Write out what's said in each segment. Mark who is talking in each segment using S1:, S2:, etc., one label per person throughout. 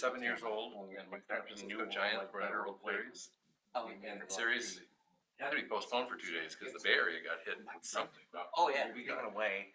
S1: 7 years old, and we've got this new giant federal series. And the series had to be postponed for 2 days because the Bay Area got hit with something.
S2: Oh, yeah.
S1: We got away.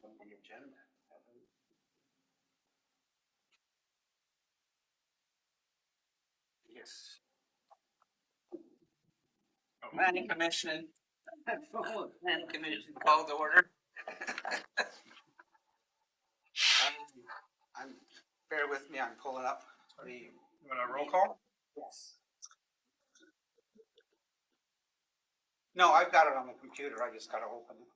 S2: The agenda. Yes. Planning Commission. Planning Commission called to order. Bear with me, I'm pulling up the.
S3: You want a roll call?
S2: Yes. No, I've got it on the computer, I just gotta open it.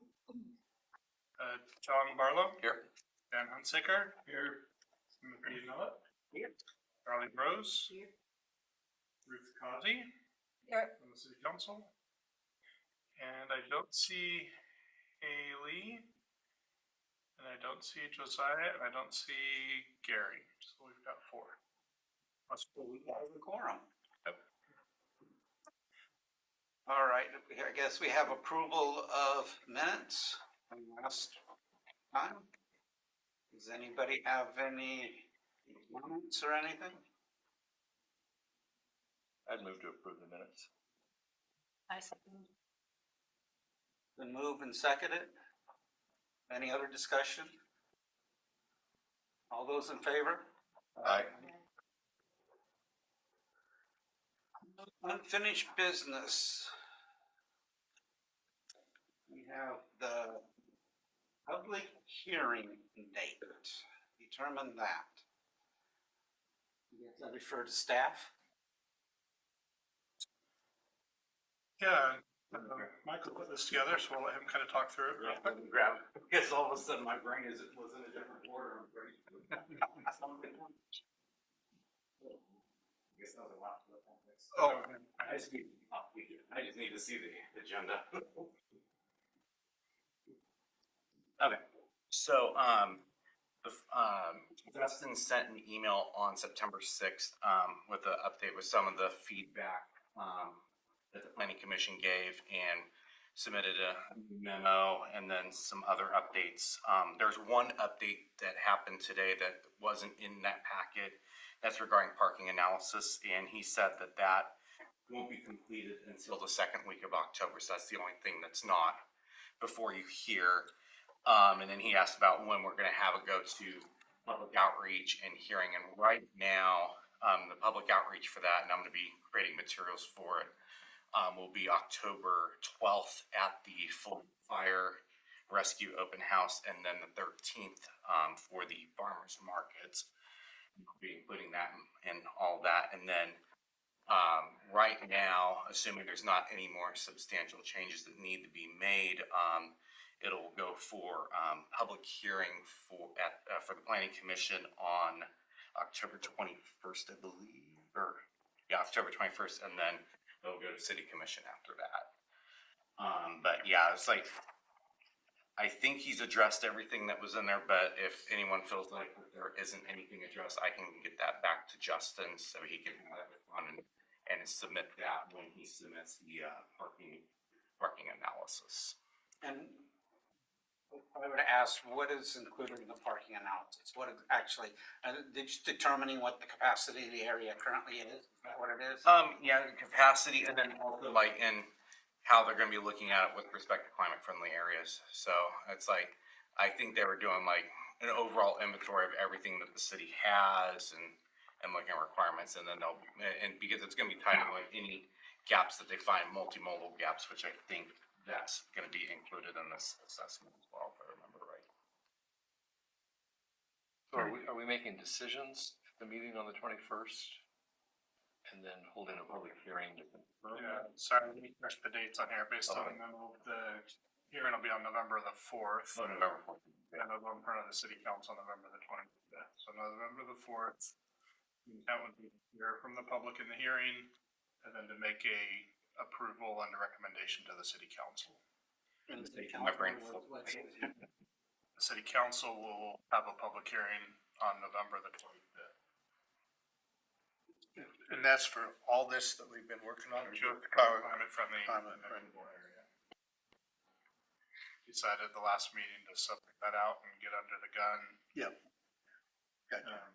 S3: John Barlow.
S1: Here.
S3: Dan Hunsaker. Here. Timothy Millett.
S2: Here.
S3: Charlie Rose.
S2: Here.
S3: Ruth Causey.
S2: Here.
S3: From the City Council. And I don't see Haley. And I don't see Josiah, and I don't see Gary. So we've got 4. Must
S2: We have the quorum.
S1: Yep.
S2: All right, I guess we have approval of minutes from last time. Does anybody have any comments or anything?
S1: I'd move to approve the minutes.
S4: I second.
S2: Been moved and seconded. Any other discussion? All those in favor?
S1: Aye.
S2: Unfinished business. We have the public hearing date. Determine that. I refer to staff.
S3: Yeah, Michael put this together, so we'll let him kind of talk through it real quick.
S2: Grab it. Because all of a sudden my brain was in a different order. I guess that was a lot to look at.
S3: Oh,
S5: I just need to see the agenda. Okay, so Dustin sent an email on September 6th with an update with some of the feedback that the Planning Commission gave, and submitted a memo and then some other updates. There's one update that happened today that wasn't in that packet. That's regarding parking analysis, and he said that that won't be completed until the second week of October. So that's the only thing that's not before you hear. And then he asked about when we're going to have a go to public outreach and hearing. And right now, the public outreach for that, and I'm going to be creating materials for it, will be October 12th at the Full Fire Rescue Open House, and then the 13th for the farmers markets. We'll be including that and all that. And then right now, assuming there's not any more substantial changes that need to be made, it'll go for public hearing for the Planning Commission on October 21st, I believe, October 21st, and then it'll go to City Commission after that. But yeah, it's like, I think he's addressed everything that was in there, but if anyone feels like there isn't anything addressed, I can get that back to Justin so he can have it on and submit that when he submits the parking analysis.
S2: And I would ask, what is included in the parking analysis? What is actually, determining what the capacity of the area currently is? Is that what it is?
S5: Yeah, capacity, and then also like in how they're going to be looking at it with respect to climate friendly areas. So it's like, I think they were doing like an overall inventory of everything that the city has and looking at requirements, and then and because it's going to be tied in with any gaps that they find, multimodal gaps, which I think that's going to be included in this assessment as well, if I remember right.
S1: So are we making decisions at the meeting on the 21st? And then holding a public hearing to confirm
S3: Yeah,
S1: that?
S3: sorry, let me check the dates on here based on
S1: Okay.
S3: the memo. The hearing will be on November the 4th.
S5: Oh, November 4th.
S3: And it'll go in front of the city council on November the 25th. So November the 4th, that would be hear from the public in the hearing, and then to make a approval and a recommendation to the city council.
S2: And the
S5: My brain
S2: council,
S5: flipped.
S3: The city council will have a public hearing on November the 25th.
S6: And that's for all this that we've been working on, or
S3: Just
S6: just
S3: climate friendly.
S6: Climate friendly.
S3: area. Decided the last meeting to separate that out and get under the gun.
S6: Yep. Gotcha.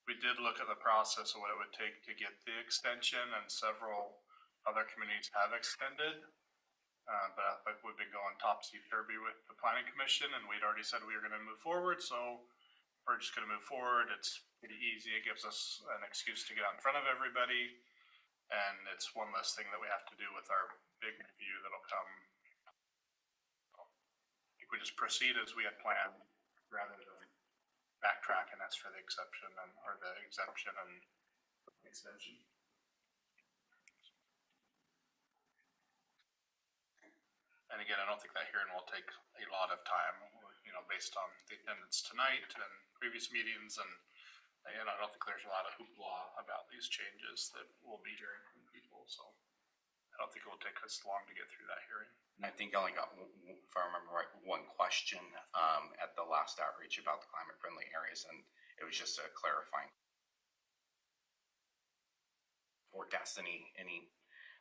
S3: We did look at the process of what it would take to get the extension, and several other communities have extended. But I think we've been going topsy-turvy with the planning commission, and we'd already said we were gonna move forward, so we're just gonna move forward. It's pretty easy. It gives us an excuse to get out in front of everybody. And it's one less thing that we have to do with our big review that'll come. I think we just proceed as we had planned, rather than backtrack and ask for the exception and, or the exemption and extension. And again, I don't think that hearing will take a lot of time, you know, based on the attendance tonight and previous meetings, and I don't think there's a lot of hoopla about these changes that we'll be hearing from people, so I don't think it will take us long to get through that hearing.
S5: And I think I only got, if I remember right, one question at the last outreach about the climate friendly areas, and it was just a clarifying. Forecast any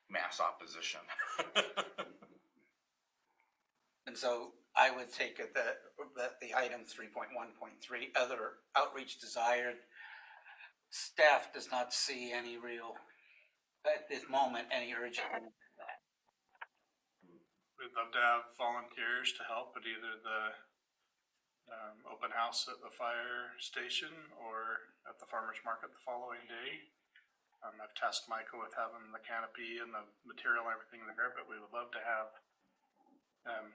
S5: mass opposition.
S2: And so I would take it that the item 3.1.3, other outreach desired, staff does not see any real, at this moment, any urgent.
S3: We'd love to have volunteers to help at either the open house at the fire station or at the farmer's market the following day. I've tasked Michael with having the canopy and the material and everything there, but we would love to have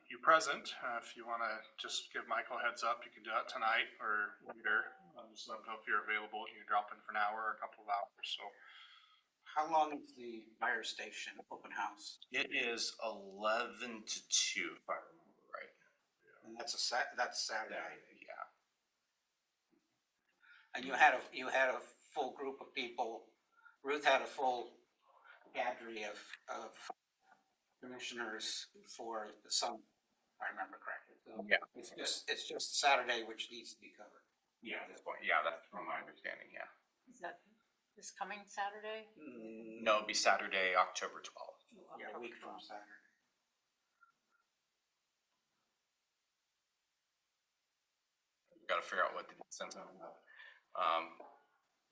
S3: you present. If you want to just give Michael a heads up, you can do that tonight or later. Just let him know if you're available. You can drop in for an hour or a couple of hours. So
S2: How long is the fire station open house?
S5: It is 11 to 2, if I remember right.
S2: And that's that's Saturday.
S5: Yeah.
S2: And you had a full group of people. Ruth had a full cadre of commissioners for the summer, if I remember correctly. So
S5: Yeah.
S2: it's just Saturday which needs to be covered.
S5: Yeah, at this point. Yeah, that's from my understanding, yeah.
S4: Is that this coming Saturday?
S5: No, it'd be Saturday, October 12th.
S2: Yeah, a week from Saturday.
S5: Got to figure out what the sense of.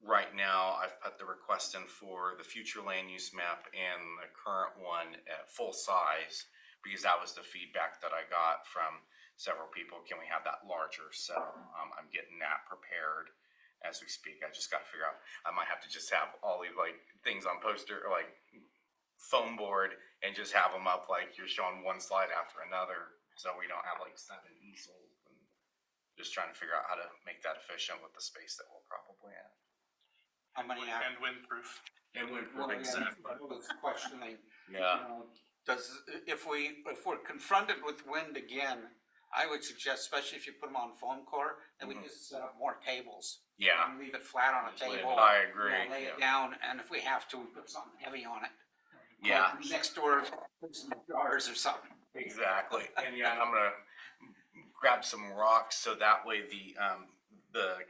S5: Right now, I've put the request in for the future land use map and the current one at full size, because that was the feedback that I got from several people. Can we have that larger? So I'm getting that prepared as we speak. I just got to figure out. I might have to just have all these like things on poster, or like foam board, and just have them up like you're showing one slide after another, so we don't have like 7 easels. And just trying to figure out how to make that efficient with the space that we'll probably have.
S2: How many
S3: and windproof.
S5: And when
S2: Well, yeah, was questioning,
S5: Yeah.
S2: if we're confronted with wind again, I would suggest, especially if you put them on foam core, that we just set up more tables.
S5: Yeah.
S2: And leave it flat on a table.
S5: I agree.
S2: You know, lay it down, and if we have to, we put something heavy on it.
S5: Yeah.
S2: Like next door, put some jars or something.
S5: Exactly. And yeah, I'm gonna grab some rocks so that way the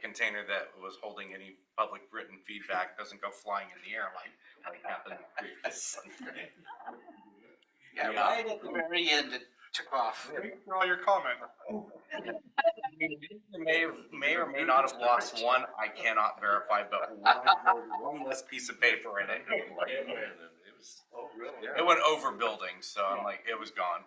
S5: container that was holding any public written feedback doesn't go flying in the air like happened previous Sunday.
S2: Yeah, right at the very end, it took off.
S3: Thanks for all your comment.
S5: May or may not have lost one. I cannot verify, but one less piece of paper in it.
S1: Oh, really?
S5: It went over buildings, so I'm like, it was gone.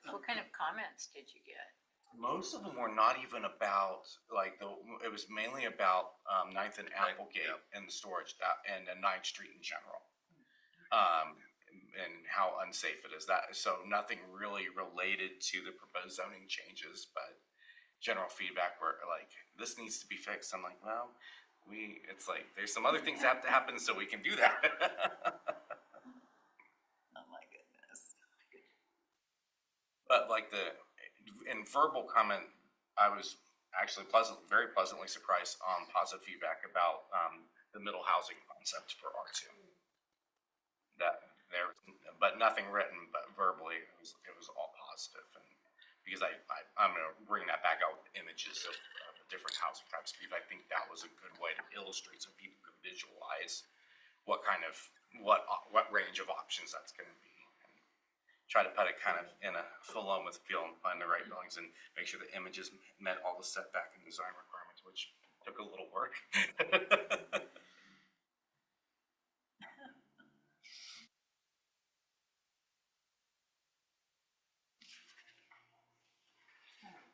S4: What kind of comments did you get?
S5: Most of them were not even about like it was mainly about 9th and Applegate and the storage and 9th Street in general. and how unsafe it is. That, so nothing really related to the proposed zoning changes, but general feedback where like, this needs to be fixed. I'm like, well, it's like, there's some other things that have to happen so we can do that.
S7: Oh my goodness.
S5: But like in verbal comment, I was actually very pleasantly surprised on positive feedback about, the middle housing concept for R2. But nothing written, but verbally, it was all positive. And because I'm gonna bring that back out with images of different housing types, because I think that was a good way to illustrate so people could visualize what range of options that's gonna be. And try to put it kind of in a film with feel and find the right buildings and make sure the images met all the setback and design requirements, which took a little work.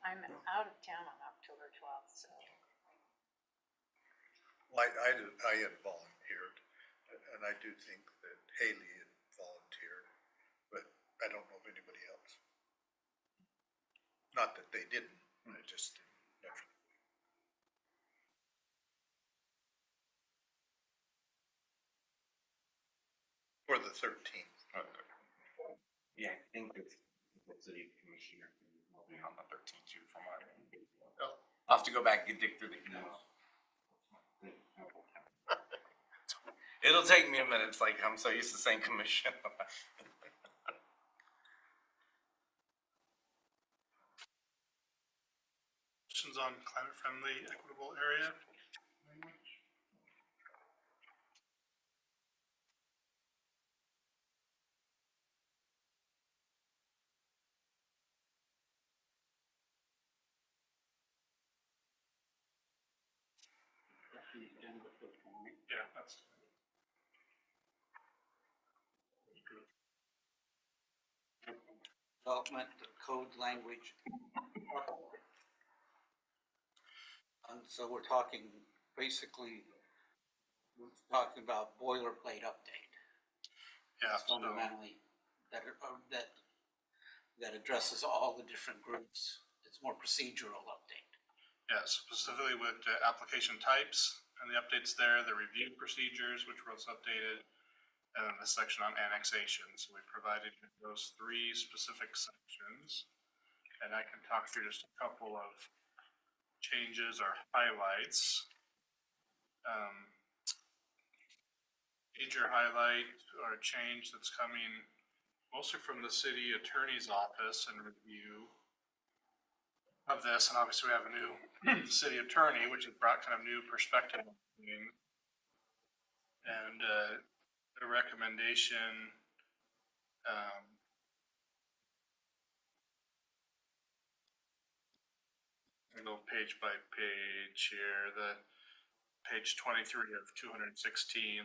S4: I'm out of town on October 12th, so
S6: I had volunteered, and I do think that Haley had volunteered, but I don't know of anybody else. Not that they didn't, I just, no. For the 13th.
S5: Yeah, I think it's the city commissioner will be on the 13th too, from what I remember. I'll have to go back and dig through the emails. It'll take me a minute. It's like I'm so used to saying commission.
S3: Questions on climate-friendly, equitable area language? Yeah, that's.
S2: Development code language. And so we're talking, basically, we're talking about boilerplate update.
S3: Yeah,
S2: It's fundamentally, that addresses all the different groups. It's more procedural update.
S3: yeah, specifically with the application types and the updates there, the review procedures, which was updated, and then the section on annexations. We provided those three specific sections. And I can talk through just a couple of changes or highlights. Major highlight or change that's coming mostly from the city attorney's office and review of this, and obviously we have a new city attorney, which has brought kind of new perspective on things. And the recommendation, I go page by page here. The page 23 of 216,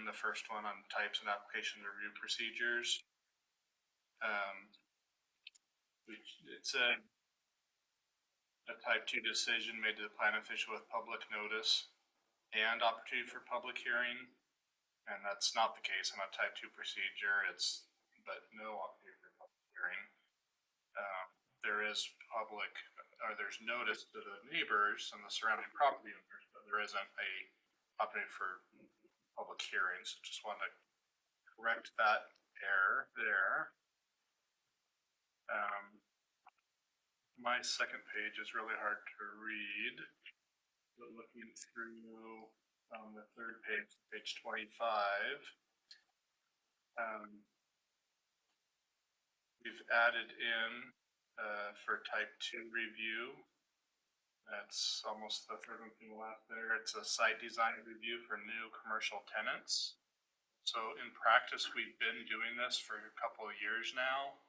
S3: the first one on types and application review procedures. It's a type 2 decision made to the plan official with public notice and opportunity for public hearing. And that's not the case on a type 2 procedure. But no opportunity for public hearing. There is there's notice to the neighbors and the surrounding property owners, but there isn't a opportunity for public hearings. Just want to correct that error there. My second page is really hard to read, but looking through the third page, page 25, we've added in for type 2 review. That's almost the third one from the left there. It's a site design review for new commercial tenants. So in practice, we've been doing this for a couple of years now.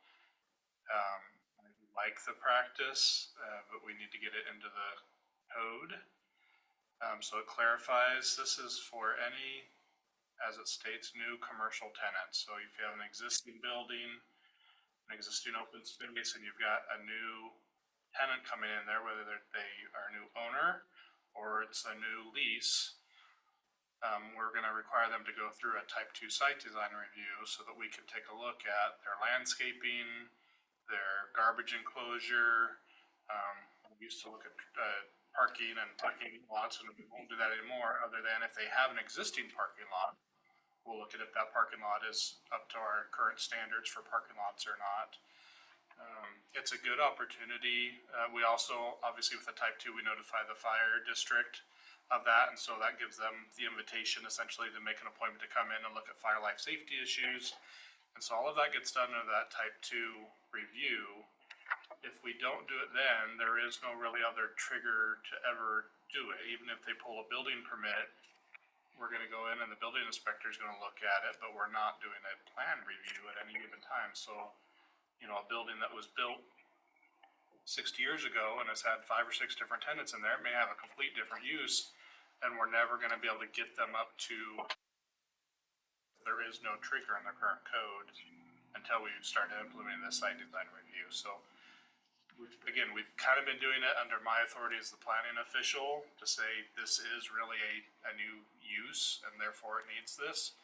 S3: I like the practice, but we need to get it into the code. So it clarifies this is for any, as it states, new commercial tenants. So if you have an existing building, an existing open space, and you've got a new tenant coming in there, whether they are a new owner or it's a new lease, we're gonna require them to go through a type 2 site design review so that we can take a look at their landscaping, their garbage enclosure. We used to look at, parking and parking lots, and we won't do that anymore, other than if they have an existing parking lot. We'll look at if that parking lot is up to our current standards for parking lots or not. It's a good opportunity. We also, obviously with the type 2, we notify the fire district of that, and so that gives them the invitation essentially to make an appointment to come in and look at fire life safety issues. And so all of that gets done under that type 2 review. If we don't do it then, there is no really other trigger to ever do it. Even if they pull a building permit, we're gonna go in and the building inspector is gonna look at it, but we're not doing a plan review at any given time. So, you know, a building that was built 60 years ago and has had 5 or 6 different tenants in there, it may have a complete different use, and we're never gonna be able to get them up to, there is no trigger in the current code until we start implementing the site design review. So we've kind of been doing it under my authority as the planning official to say this is really a new use and therefore it needs this.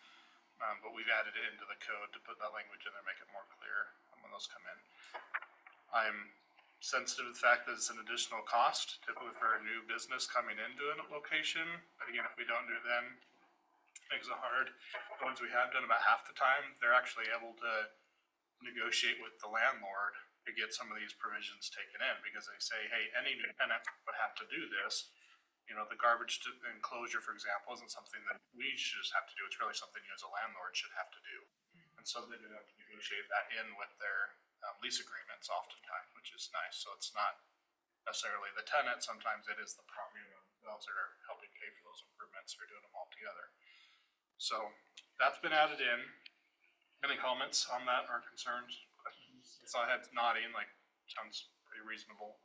S3: But we've added it into the code to put that language in there, make it more clear when those come in. I'm sensitive to the fact that it's an additional cost typically for a new business coming into a location. But again, if we don't do it then, it makes it hard. The ones we have done about half the time, they're actually able to negotiate with the landlord to get some of these provisions taken in, because they say, hey, any new tenant would have to do this. You know, the garbage enclosure, for example, isn't something that we should just have to do. It's really something you as a landlord should have to do. And so they do have to negotiate that in with their lease agreements oftentimes, which is nice. So it's not necessarily the tenant. Sometimes it is the property themselves that are helping pay for those improvements or doing them all together. So that's been added in. Any comments on that or concerns, questions? So I had nodding, like, sounds pretty reasonable.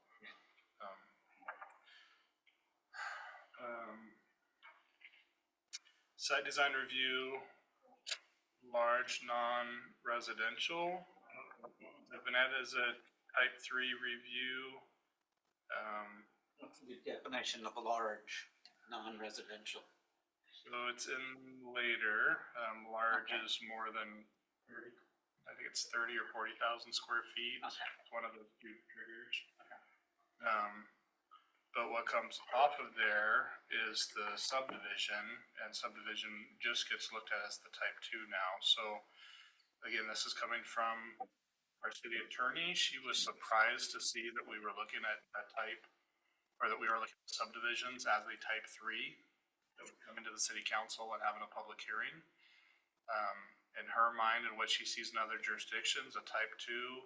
S3: Site design review, large non-residential. They've been added as a type 3 review.
S2: What's the definition of large, non-residential?
S3: So it's in later. Large
S2: Okay.
S3: is more than, I think it's 30 or 40,000 square feet.
S2: Okay.
S3: It's one of those two triggers. But what comes off of there is the subdivision, and subdivision just gets looked at as the type 2 now. So again, this is coming from our city attorney. She was surprised to see that we were looking at a type, or that we were looking at subdivisions as a type 3 that would come into the city council and having a public hearing. In her mind and what she sees in other jurisdictions, a type 2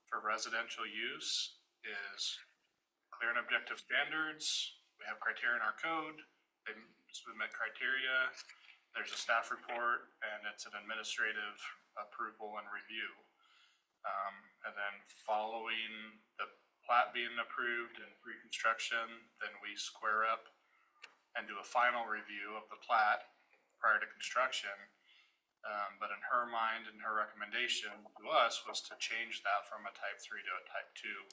S3: for residential use is clear and objective standards. We have criteria in our code. They submit criteria. There's a staff report, and it's an administrative approval and review. And then following the plat being approved and pre-construction, then we square up and do a final review of the plat prior to construction. But in her mind and her recommendation to us was to change that from a type 3 to a type 2.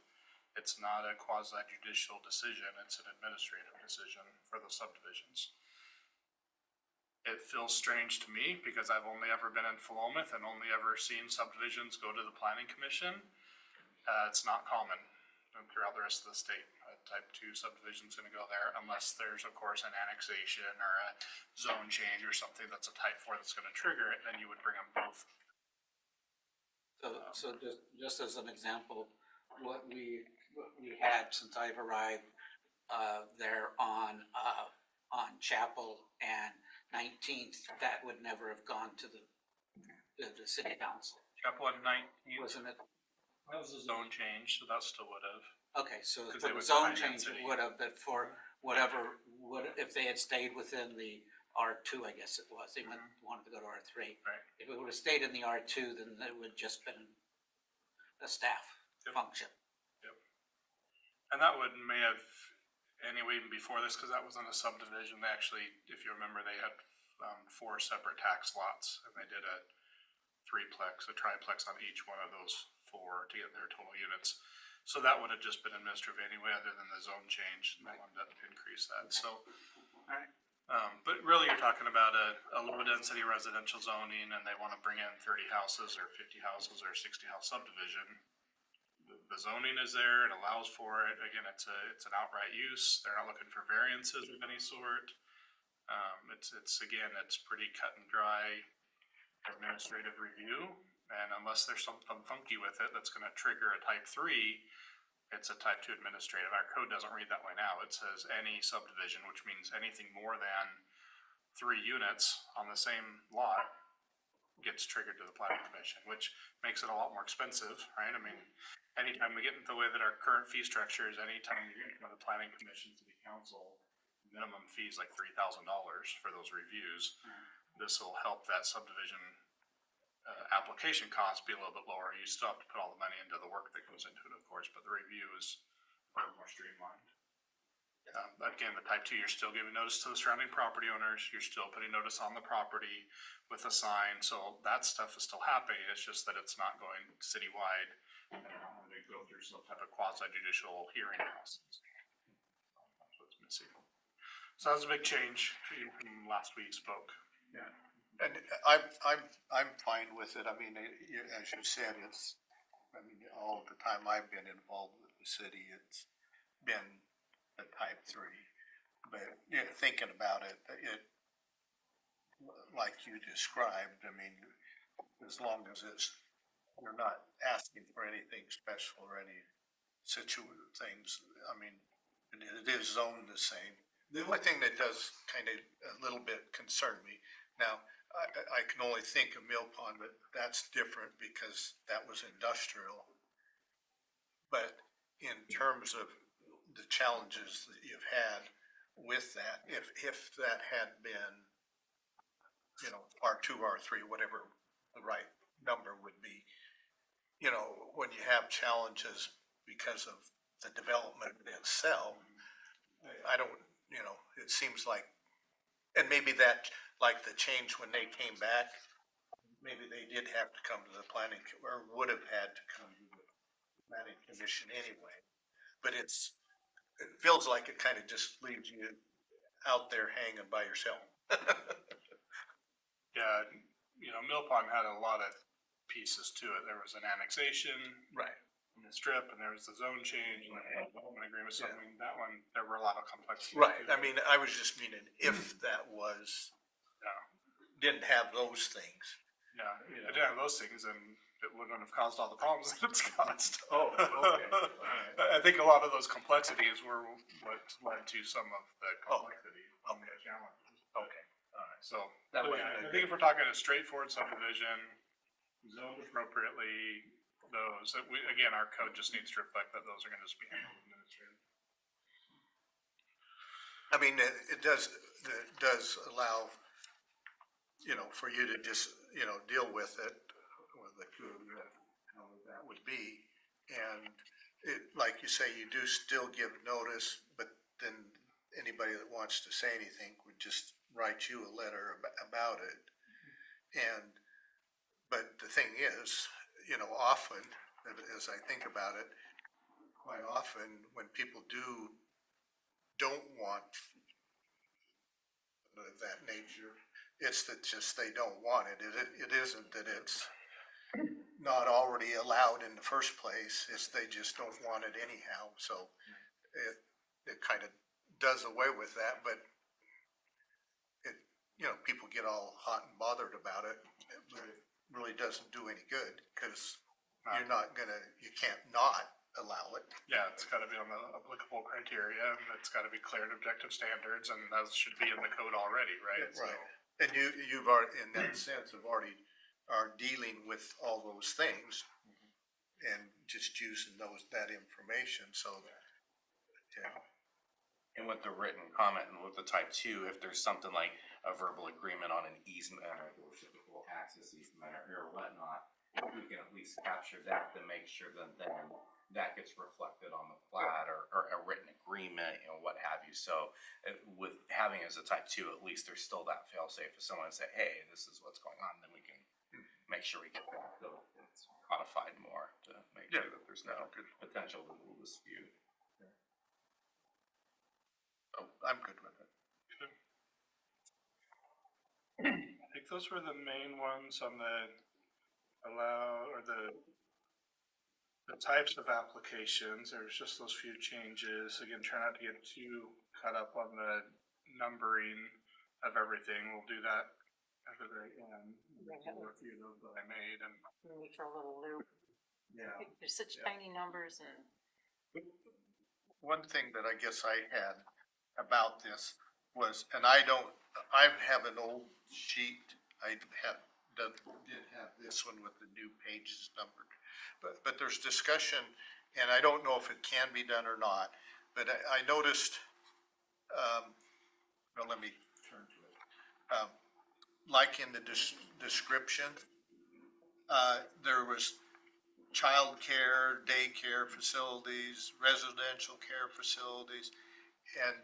S3: It's not a quasi judicial decision, it's an administrative decision for the subdivisions. It feels strange to me because I've only ever been in Philomath and only ever seen subdivisions go to the planning commission. It's not common throughout the rest of the state. A type 2 subdivision is gonna go there unless there's, of course, an annexation or a zone change or something that's a type 4 that's gonna trigger it, then you would bring them both.
S2: So just as an example, what we had since I've arrived, there on Chapel and 19th, that would never have gone to the city council,
S3: Chapel and 19,
S2: wasn't it?
S3: that was a zone change, so that still would have.
S2: Okay, so
S3: 'Cause
S2: for
S3: they
S2: the
S3: would
S2: zone
S3: define
S2: change, it
S3: density.
S2: would have, but for whatever, if they had stayed within the R2, I guess it was, they wanted to go to R3.
S3: Right.
S2: If it would have stayed in the R2, then it would have just been a staff
S3: Yep.
S2: function.
S3: And that would may have, anyway, even before this, because that was on a subdivision, they actually, if you remember, they had 4 separate tax lots, and they did a 3-plex, a triplex on each one of those 4 to get their total units. So that would have just been administrative anyway, other than the zone change, and they wanted to increase that, so.
S2: Alright.
S3: But really, you're talking about a low density residential zoning, and they wanna bring in 30 houses or 50 houses or 60 house subdivision. The zoning is there, it allows for it, again, it's an outright use, they're not looking for variances of any sort. It's pretty cut and dry administrative review, and unless there's something funky with it that's gonna trigger a type 3, it's a type 2 administrative. Our code doesn't read that way now. It says any subdivision, which means anything more than 3 units on the same lot gets triggered to the planning commission, which makes it a lot more expensive, right? I mean, anytime we get into the way that our current fee structure is, anytime you get from the planning commission to the council, minimum fees like $3,000 for those reviews. This will help that subdivision application cost be a little bit lower. You still have to put all the money into the work that goes into it, of course, but the review is a little more streamlined. Again, the type 2, you're still giving notice to the surrounding property owners. You're still putting notice on the property with a sign. So that stuff is still happening. It's just that it's not going citywide and having to go through some type of quasi judicial hearing process. That's what's missing. So that was a big change from last we spoke.
S6: Yeah, and I'm fine with it. I mean, as you said, all the time I've been involved with the city, it's been a type 3. But, thinking about it, like you described, I mean, as long as we're not asking for anything special or any things, I mean, it is zoned the same. The only thing that does kind of a little bit concern me, now, I can only think of Mill Pond, but that's different because that was industrial. But in terms of the challenges that you've had with that, if that had been, R2, R3, whatever the right number would be, when you have challenges because of the development itself, I don't, it seems like, and maybe that, like the change when they came back, maybe they did have to come to the planning, or would have had to come to the planning commission anyway. But it feels like it kind of just leaves you out there hanging by yourself.
S3: Yeah, Mill Pond had a lot of pieces to it. There was an annexation.
S6: Right.
S3: In the strip, and there was the zone change and the development agreement. So I mean, that one, there were a lot of complexities.
S6: Right, I mean, I was just meaning if that was,
S3: Yeah.
S6: didn't have those things.
S3: Yeah, if it didn't have those things, and it wouldn't have caused all the problems that it's caused.
S6: Oh, okay.
S3: I think a lot of those complexities were what led to some of the complexity of the challenges.
S6: Okay, all right.
S3: So,
S6: That way
S3: I think if we're talking a straightforward subdivision, zoned appropriately, again, our code just needs to reflect that those are gonna just be handled administratively.
S6: I mean, it does allow, for you to just, deal with it, with the code, how that would be. And like you say, you do still give notice, but then anybody that wants to say anything would just write you a letter about it. But the thing is, often, as I think about it, quite often when people don't want that nature, it's that just they don't want it. It isn't that it's not already allowed in the first place, it's they just don't want it anyhow. So it kind of does away with that, but people get all hot and bothered about it, but it really doesn't do any good because you can't not allow it.
S3: Yeah, it's gotta be on the applicable criteria, and it's gotta be clear and objective standards, and those should be in the code already, right? So,
S6: Right. And you've already, in that sense, are dealing with all those things and just using that information, so, yeah.
S5: And with the written comment and with the type 2, if there's something like a verbal agreement on an easement or reciprocal access easement or whatnot, if we can at least capture that to make sure that then that gets reflected on the plat or a written agreement, what have you. So with having it as a type 2, at least there's still that fail safe. If someone say, hey, this is what's going on, then we can make sure we get that so it's codified more to make sure that there's no potential legal dispute.
S6: Oh, I'm good with it.
S3: those were the main ones on the the types of applications. There's just those few changes. Again, try not to get too caught up on the numbering of everything. We'll do that at the very end. There were a few of those that I made and.
S4: Maybe for a little loop.
S3: Yeah.
S4: There's such tiny numbers and
S6: One thing that I guess I had about this was, and I have an old sheet, did have this one with the new pages numbered. But there's discussion, and I don't know if it can be done or not, but I noticed, well, let me turn to it. Like in the description, there was childcare, daycare facilities, residential care facilities, and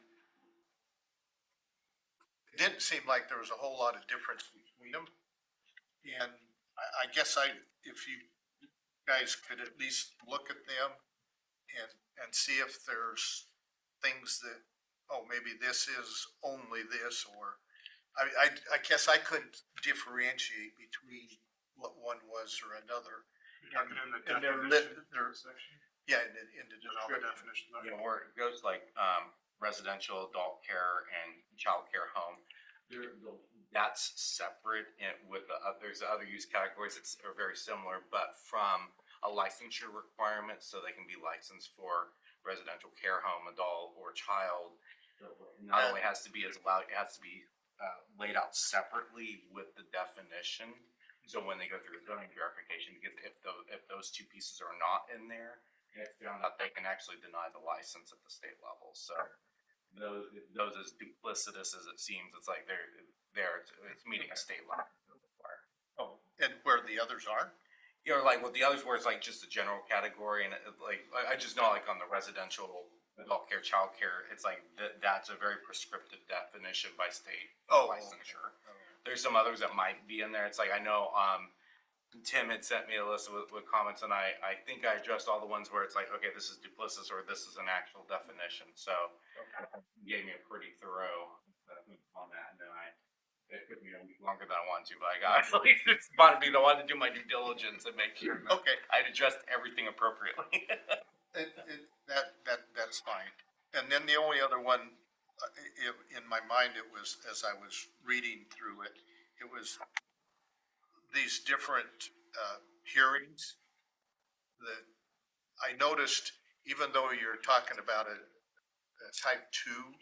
S6: it didn't seem like there was a whole lot of difference between them. And I guess if you guys could at least look at them and see if there's things that, oh, maybe this is only this, or I guess I couldn't differentiate between what one was or another.
S3: Talking in the
S6: And they're
S3: definition section.
S6: Yeah, in the
S3: And all the
S6: description.
S3: definitions. are-
S5: You know, where it goes like, residential, adult care and childcare home, that's separate and with there's other use categories that are very similar, but from a licensure requirement, so they can be licensed for residential care home, adult or child. Not only has to be as allowed, it has to be, laid out separately with the definition. So when they go through the zoning verification, if those two pieces are not in there, it's found out they can actually deny the license at the state level. So those as duplicitous as it seems, it's like it's meeting a state law.
S6: Oh, and where the others aren't?
S5: You know, like with the others where it's like just a general category, and like I just know like on the residential adult care, child care, it's like that's a very prescriptive definition by state licensure. There's some others that might be in there. It's like I know Tim had sent me a list with comments, and I think I addressed all the ones where it's like, okay, this is duplicitous or this is an actual definition. So he gave me a pretty thorough on that, and then it took me a week longer than I wanted to, but I got at least just wanted to be the one to do my due diligence and make sure that
S6: Okay,
S5: I'd addressed everything appropriately.
S6: that's fine. And then the only other one, in my mind, it was, as I was reading through it, it was these different, hearings that I noticed, even though you're talking about a type 2,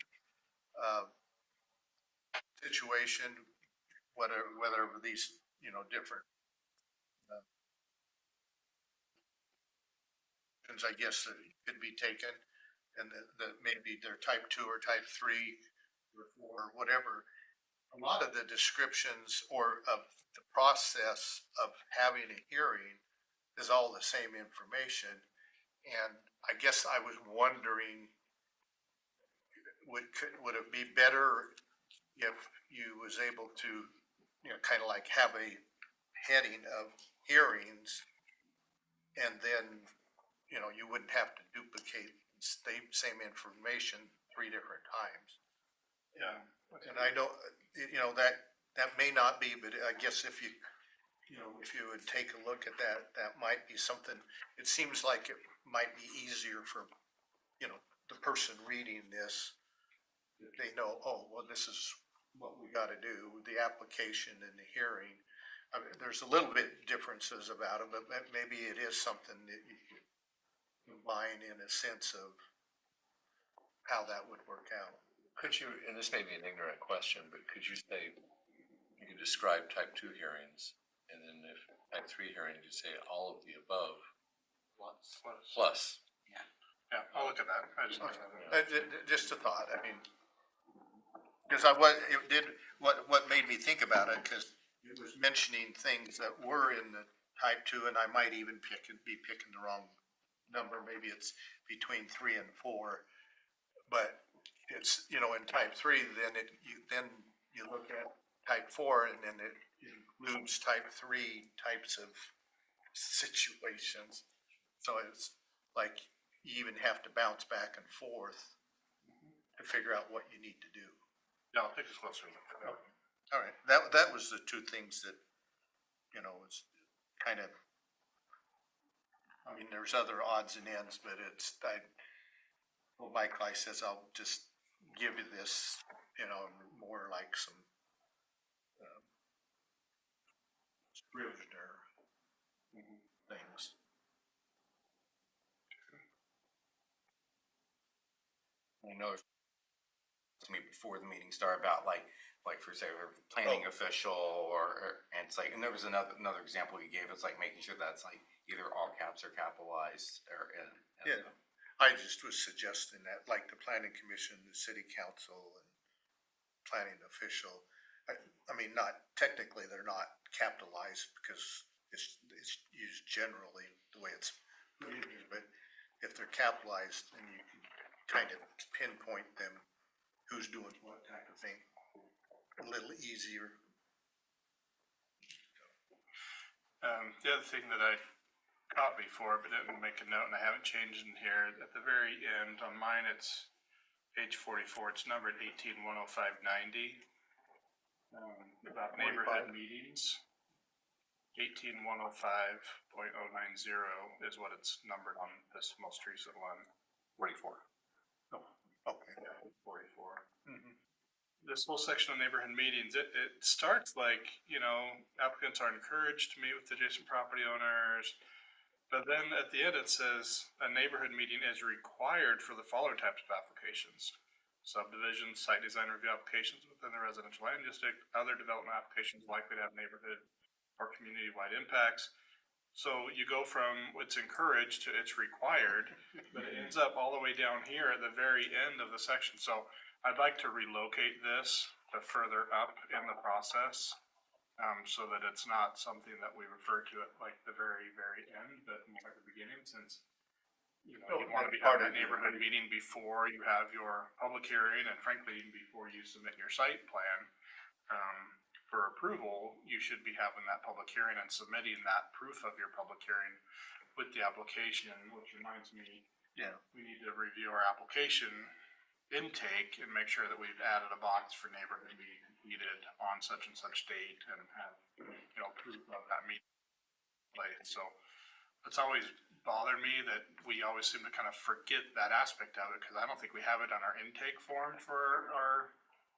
S6: situation, whether these, different, I guess that could be taken, and that maybe they're type 2 or type 3 or whatever. A lot of the descriptions or of the process of having a hearing is all the same information. And I guess I was wondering, would it be better if you was able to, kind of like have a heading of hearings, and then, you wouldn't have to duplicate same information 3 different times.
S3: Yeah.
S6: And I don't, that may not be, but I guess if you would take a look at that, that might be something. It seems like it might be easier for, the person reading this, that they know, oh, well, this is what we gotta do, the application and the hearing. I mean, there's a little bit differences about it, but maybe it is something that you could combine in a sense of how that would work out.
S1: Could you, and this may be an ignorant question, but could you say, you could describe type 2 hearings, and then if type 3 hearings, you say all of the above plus.
S3: Yeah, I'll look at that. I just.
S6: Just a thought, I mean, because what made me think about it, because it was mentioning things that were in the type 2, and I might even be picking the wrong number, maybe it's between 3 and 4, but it's, in type 3, then you look at type 4, and then it includes type 3 types of situations. So it's like you even have to bounce back and forth to figure out what you need to do.
S3: Yeah, I'll take a closer look at that.
S6: All right, that was the two things that, you know, was kind of, I mean, there's other odds and ends, but well, Mike Lai says, I'll just give you this, you know, more like some, Scrivener things.
S5: I know to me before the meeting started about like for say a planning official and it's like, and there was another example you gave, it's like making sure that's like either all caps or capitalized or in.
S6: Yeah, I just was suggesting that, like the planning commission, the city council and planning official. I mean, not, technically, they're not capitalized because it's used generally the way it's put in here, but if they're capitalized, then you can kind of pinpoint them, who's doing what type of thing, a little easier.
S3: The other thing that I caught before, but didn't make a note, and I haven't changed in here, at the very end, on mine, it's page 44, it's numbered 18-105-90. About neighborhood
S6: 145.
S3: meetings. 18-105.090 is what it's numbered on this most recent one.
S1: 44.
S6: Okay.
S3: Yeah, 44.
S6: Mhm.
S3: This whole section on neighborhood meetings, it starts like, you know, applicants are encouraged to meet with adjacent property owners. But then at the end, it says a neighborhood meeting is required for the following types of applications: subdivisions, site design review applications within the residential land district, other development applications likely to have neighborhood or community-wide impacts. So you go from it's encouraged to it's required, but it ends up all the way down here at the very end of the section. So I'd like to relocate this to further up in the process, so that it's not something that we refer to at like the very, very end, but more at the beginning, since you know, you want to be part of that neighborhood meeting before you have your public hearing, and frankly, even before you submit your site plan for approval, you should be having that public hearing and submitting that proof of your public hearing with the application, which reminds me,
S6: Yeah.
S3: we need to review our application intake and make sure that we've added a box for neighborhood meeting completed on such and such date and have, you know, proof of that meeting. So it's always bothered me that we always seem to kind of forget that aspect of it, because I don't think we have it on our intake form for our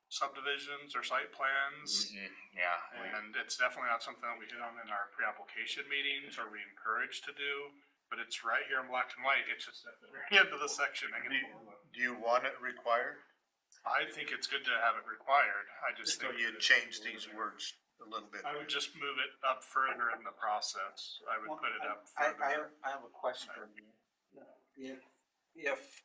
S3: subdivisions or site plans.
S5: Yeah.
S3: And it's definitely not something that we hit on in our pre-application meetings or we encourage to do, but it's right here in black and white. It's just at the very end of the section.
S6: Do you want it required?
S3: I think it's good to have it required. I just
S6: So
S3: think
S6: you'd change these words a little bit.
S3: I would just move it up further in the process. I would put it up
S2: I
S3: further.
S2: have a question. If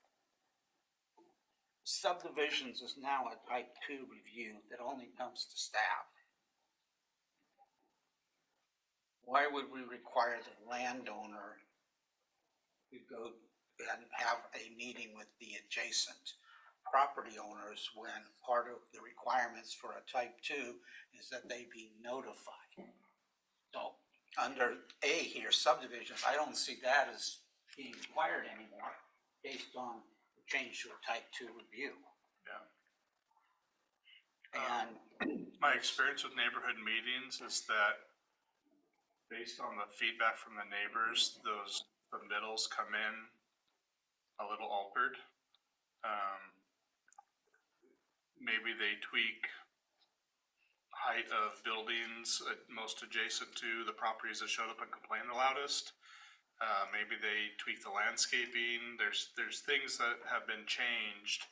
S2: subdivisions is now a type 2 review that only comes to staff, why would we require the landowner to go and have a meeting with the adjacent property owners when part of the requirements for a type 2 is that they be notified? So under A here, subdivisions, I don't see that as being required anymore based on the change to a type 2 review.
S3: Yeah.
S2: And
S3: My experience with neighborhood meetings is that based on the feedback from the neighbors, those submittals come in a little altered. Maybe they tweak height of buildings most adjacent to the properties that showed up and complained the loudest. Maybe they tweak the landscaping. There's things that have been changed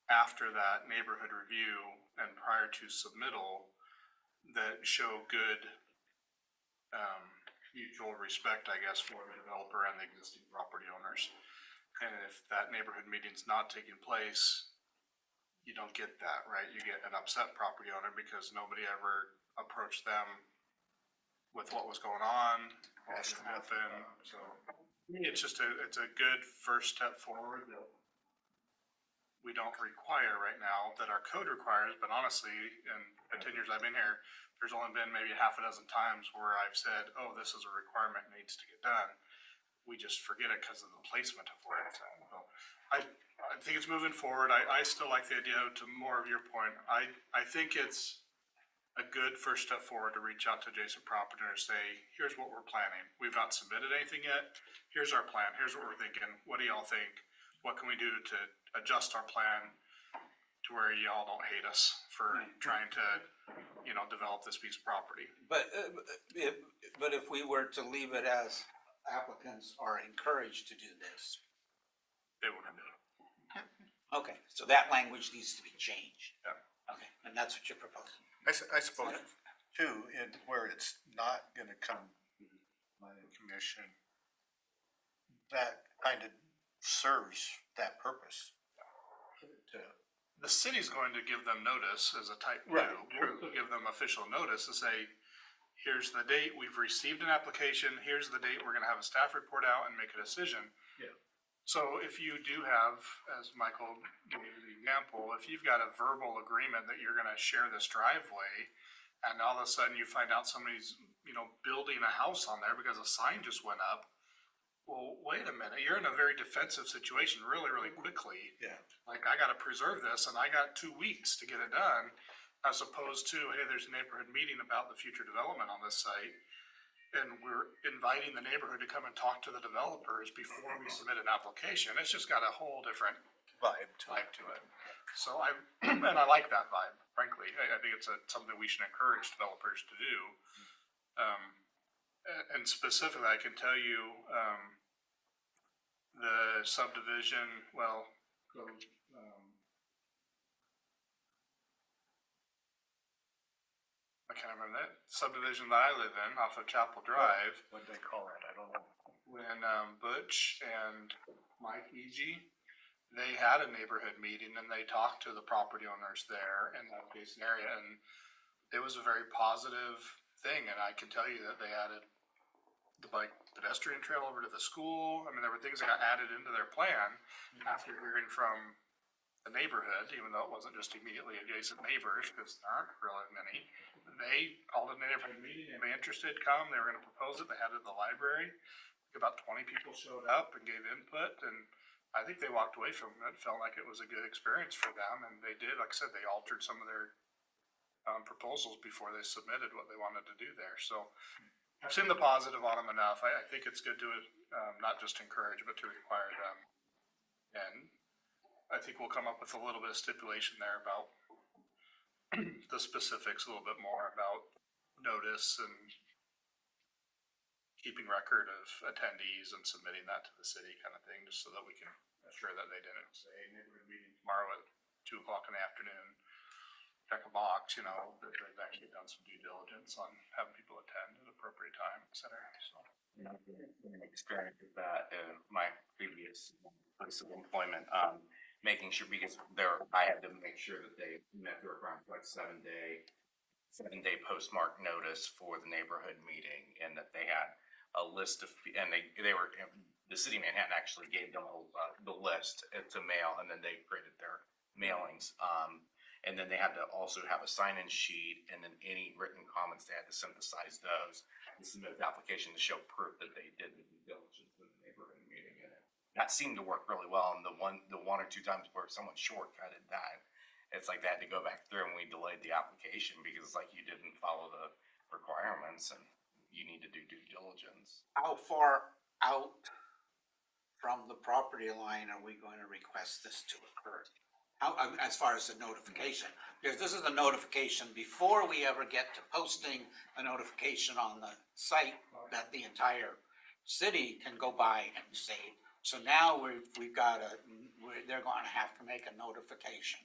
S3: after that neighborhood review and prior to submittal that show good mutual respect, I guess, for the developer and the existing property owners. And if that neighborhood meeting's not taking place, you don't get that, right? You get an upset property owner because nobody ever approached them with what was going on, what was gonna happen. So it's just it's a good first step forward that we don't require right now, that our code requires, but honestly, in the 10 years I've been here, there's only been maybe half a dozen times where I've said, oh, this is a requirement, needs to get done. We just forget it because of the placement of where it's at. So I think it's moving forward. I still like the idea, to more of your point. I think it's a good first step forward to reach out to adjacent property and say, here's what we're planning. We've not submitted anything yet. Here's our plan. Here's what we're thinking. What do y'all think? What can we do to adjust our plan to where y'all don't hate us for trying to, you know, develop this piece of property?
S2: But if we were to leave it as applicants are encouraged to do this,
S3: They wouldn't do it.
S2: okay, so that language needs to be changed.
S3: Yeah.
S2: Okay, and that's what you're proposing.
S6: I suppose too, in where it's not gonna come by the commission, that kind of serves that purpose. To,
S3: The city's going to give them notice as a type
S6: Right,
S3: two.
S6: true.
S3: We'll give them official notice to say, here's the date, we've received an application, here's the date, we're gonna have a staff report out and make a decision.
S6: Yeah.
S3: So if you do have, as Michael gave the example, if you've got a verbal agreement that you're gonna share this driveway, and all of a sudden you find out somebody's, you know, building a house on there because a sign just went up, well, wait a minute, you're in a very defensive situation really, really quickly.
S6: yeah,
S3: Like, I gotta preserve this and I got 2 weeks to get it done, as opposed to, hey, there's a neighborhood meeting about the future development on this site. And we're inviting the neighborhood to come and talk to the developers before we submit an application. It's just got a whole different
S6: vibe to
S3: vibe to it. So and I like that vibe, frankly. I think it's something we should encourage developers to do. And specifically, I can tell you, the subdivision, well, I can't remember that subdivision that I live in off of Chapel Drive.
S6: what they call it, I don't know.
S3: When Butch and Mike Easy, they had a neighborhood meeting and they talked to the property owners there in that basin area, and it was a very positive thing. And I can tell you that they added the bike pedestrian trail over to the school. I mean, there were things that got added into their plan after hearing from the neighborhood, even though it wasn't just immediately adjacent neighbors, because there aren't really many. They called a neighborhood meeting, anybody interested, come, they were gonna propose it, they had it at the library. About 20 people showed up and gave input, and I think they walked away from it, felt like it was a good experience for them, and they did, like I said, they altered some of their proposals before they submitted what they wanted to do there, so I've seen the positive on them enough. I think it's good to not just encourage, but to require them. And I think we'll come up with a little bit of stipulation there about the specifics, a little bit more about notice and keeping record of attendees and submitting that to the city kind of thing, just so that we can assure that they didn't say, neighborhood meeting tomorrow at 2 o'clock in the afternoon. Check a box, you know, that they've actually done some due diligence on having people attend at appropriate time, et cetera, so.
S5: Experience with that in my previous place of employment, making sure, because I had to make sure that they met the requirements, like 7-day postmark notice for the neighborhood meeting, and that they had a list of, and they were, the city of Manhattan actually gave them the list to mail, and then they created their mailings. And then they had to also have a sign-in sheet, and then any written comments, they had to synthesize those and submit the application to show proof that they did the due diligence in the neighborhood meeting. And that seemed to work really well. And the one or two times where someone shortcutted that, it's like they had to go back through and we delayed the application because like you didn't follow the requirements and you need to do due diligence.
S2: How far out from the property line are we going to request this to occur? How, as far as the notification, because this is a notification before we ever get to posting a notification on the site that the entire city can go by and say. So now we've got they're going to have to make a notification.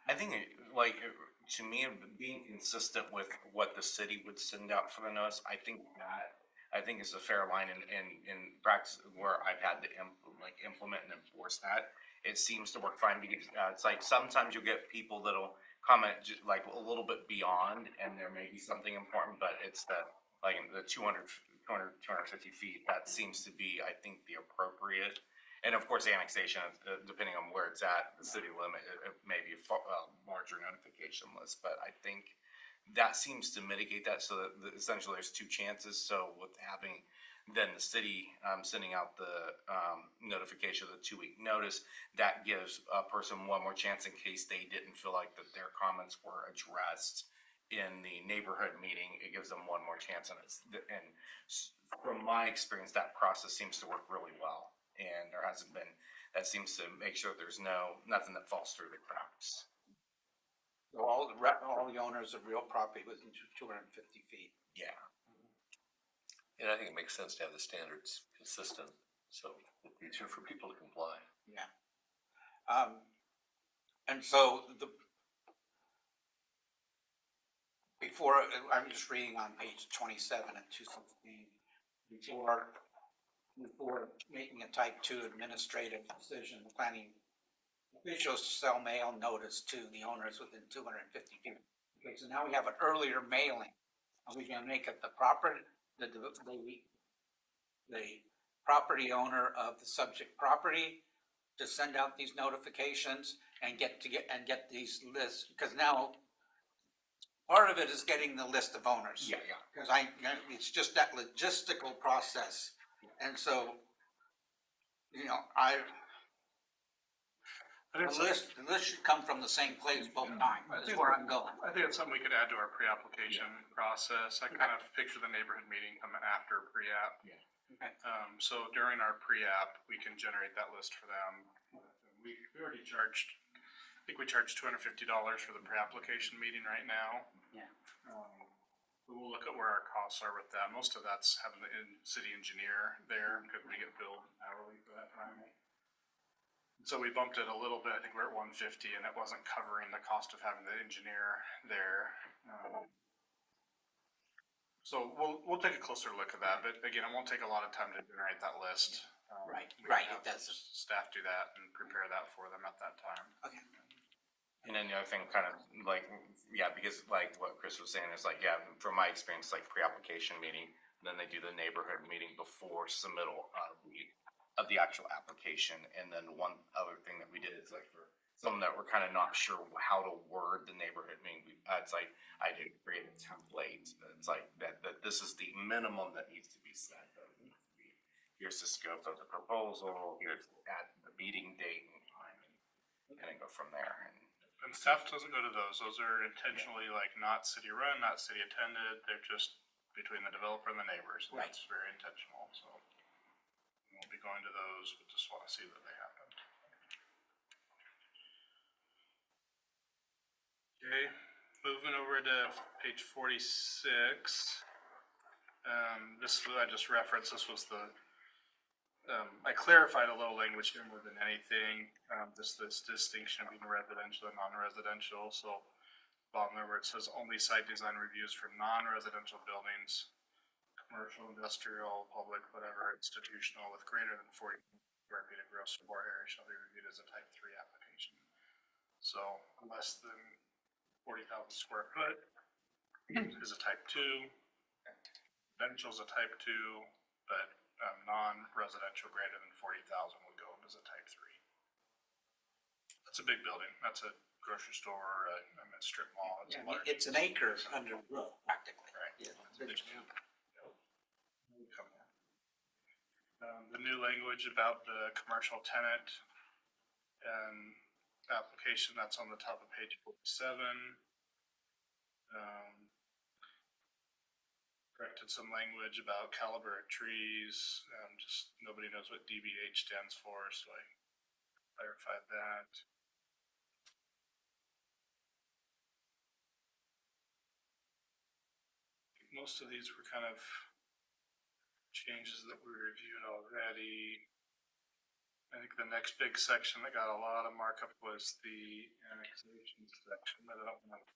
S5: I think, to me, being consistent with what the city would send out for the notice, I think is a fair line in practice where I've had to implement and enforce that. It seems to work fine because it's like sometimes you'll get people that'll comment just like a little bit beyond, and there may be something important, but it's the 250 feet that seems to be, I think, the appropriate. And of course, annexation, depending on where it's at, the city limit, it may be a larger notification list, but I think that seems to mitigate that so that essentially there's two chances. So with having then the city sending out the notification of the 2-week notice, that gives a person one more chance in case they didn't feel like that their comments were addressed in the neighborhood meeting, it gives them one more chance, and from my experience, that process seems to work really well, and there hasn't been, that seems to make sure there's nothing that falls through the cracks.
S2: So all the owners of real property within 250 feet.
S5: Yeah.
S1: And I think it makes sense to have the standards consistent, so it's easier for people to comply.
S2: Yeah. And so before, I'm just reading on page 27 and 216, before making a type 2 administrative decision, the planning officials shall mail notice to the owners within 250 feet. Okay, so now we have an earlier mailing. Are we gonna make it the property owner of the subject property to send out these notifications and get these lists? Because now part of it is getting the list of owners.
S5: Yeah.
S2: Because it's just that logistical process. And so, you know, the list should come from the same place both times. That's where I'm going.
S3: I think it's something we could add to our pre-application process. I kind of picture the neighborhood meeting coming after pre-app.
S5: Yeah.
S2: Okay.
S3: So during our pre-app, we can generate that list for them. We already charged, I think we charged $250 for the pre-application meeting right now.
S2: Yeah.
S3: We will look at where our costs are with that. Most of that's having the city engineer there because we get billed hourly for that time. So we bumped it a little bit. I think we're at 150, and it wasn't covering the cost of having the engineer there. So we'll take a closer look at that. But again, it won't take a lot of time to generate that list.
S2: Right,
S3: We
S2: right,
S3: can
S2: it
S3: have
S2: doesn't.
S3: Staff do that and prepare that for them at that time.
S2: Okay.
S5: And then the other thing, kind of like, yeah, because like what Chris was saying is like, yeah, from my experience, like pre-application meeting, then they do the neighborhood meeting before submittal of the actual application. And then one other thing that we did is like for some that were kind of not sure how to word the neighborhood meeting, it's like I did create a template. It's like that this is the minimum that needs to be said. Here's the scope of the proposal. Here's the meeting date and time, and then go from there.
S3: And staff doesn't go to those. Those are intentionally like not city run, not city attended. They're just between the developer and the neighbors. And
S2: Right.
S3: That's very intentional. So we won't be going to those. We just want to see that they happen. Okay, moving over to page 46. I just referenced. This was the. I clarified a little language here more than anything. This distinction between residential and non-residential. So, bottom there where it says only site design reviews for non-residential buildings, commercial, industrial, public, whatever, institutional with greater than 40 square feet of gross floor area shall be reviewed as a type 3 application. So, less than 40,000 square foot is a type 2. Residential is a type 2, but non-residential greater than 40,000 would go as a type 3. That's a big building. That's a grocery store, a strip mall. It's,
S2: Yeah, it's an acre under roof, practically.
S3: right.
S2: Yeah.
S3: It's a big deal. The new language about the commercial tenant and application, that's on the top of page 47. Corrected some language about caliber of trees. Just nobody knows what DBH stands for, so I clarified that. Most of these were kind of changes that we reviewed already. I think the next big section that got a lot of markup was the annexation section, but I don't want to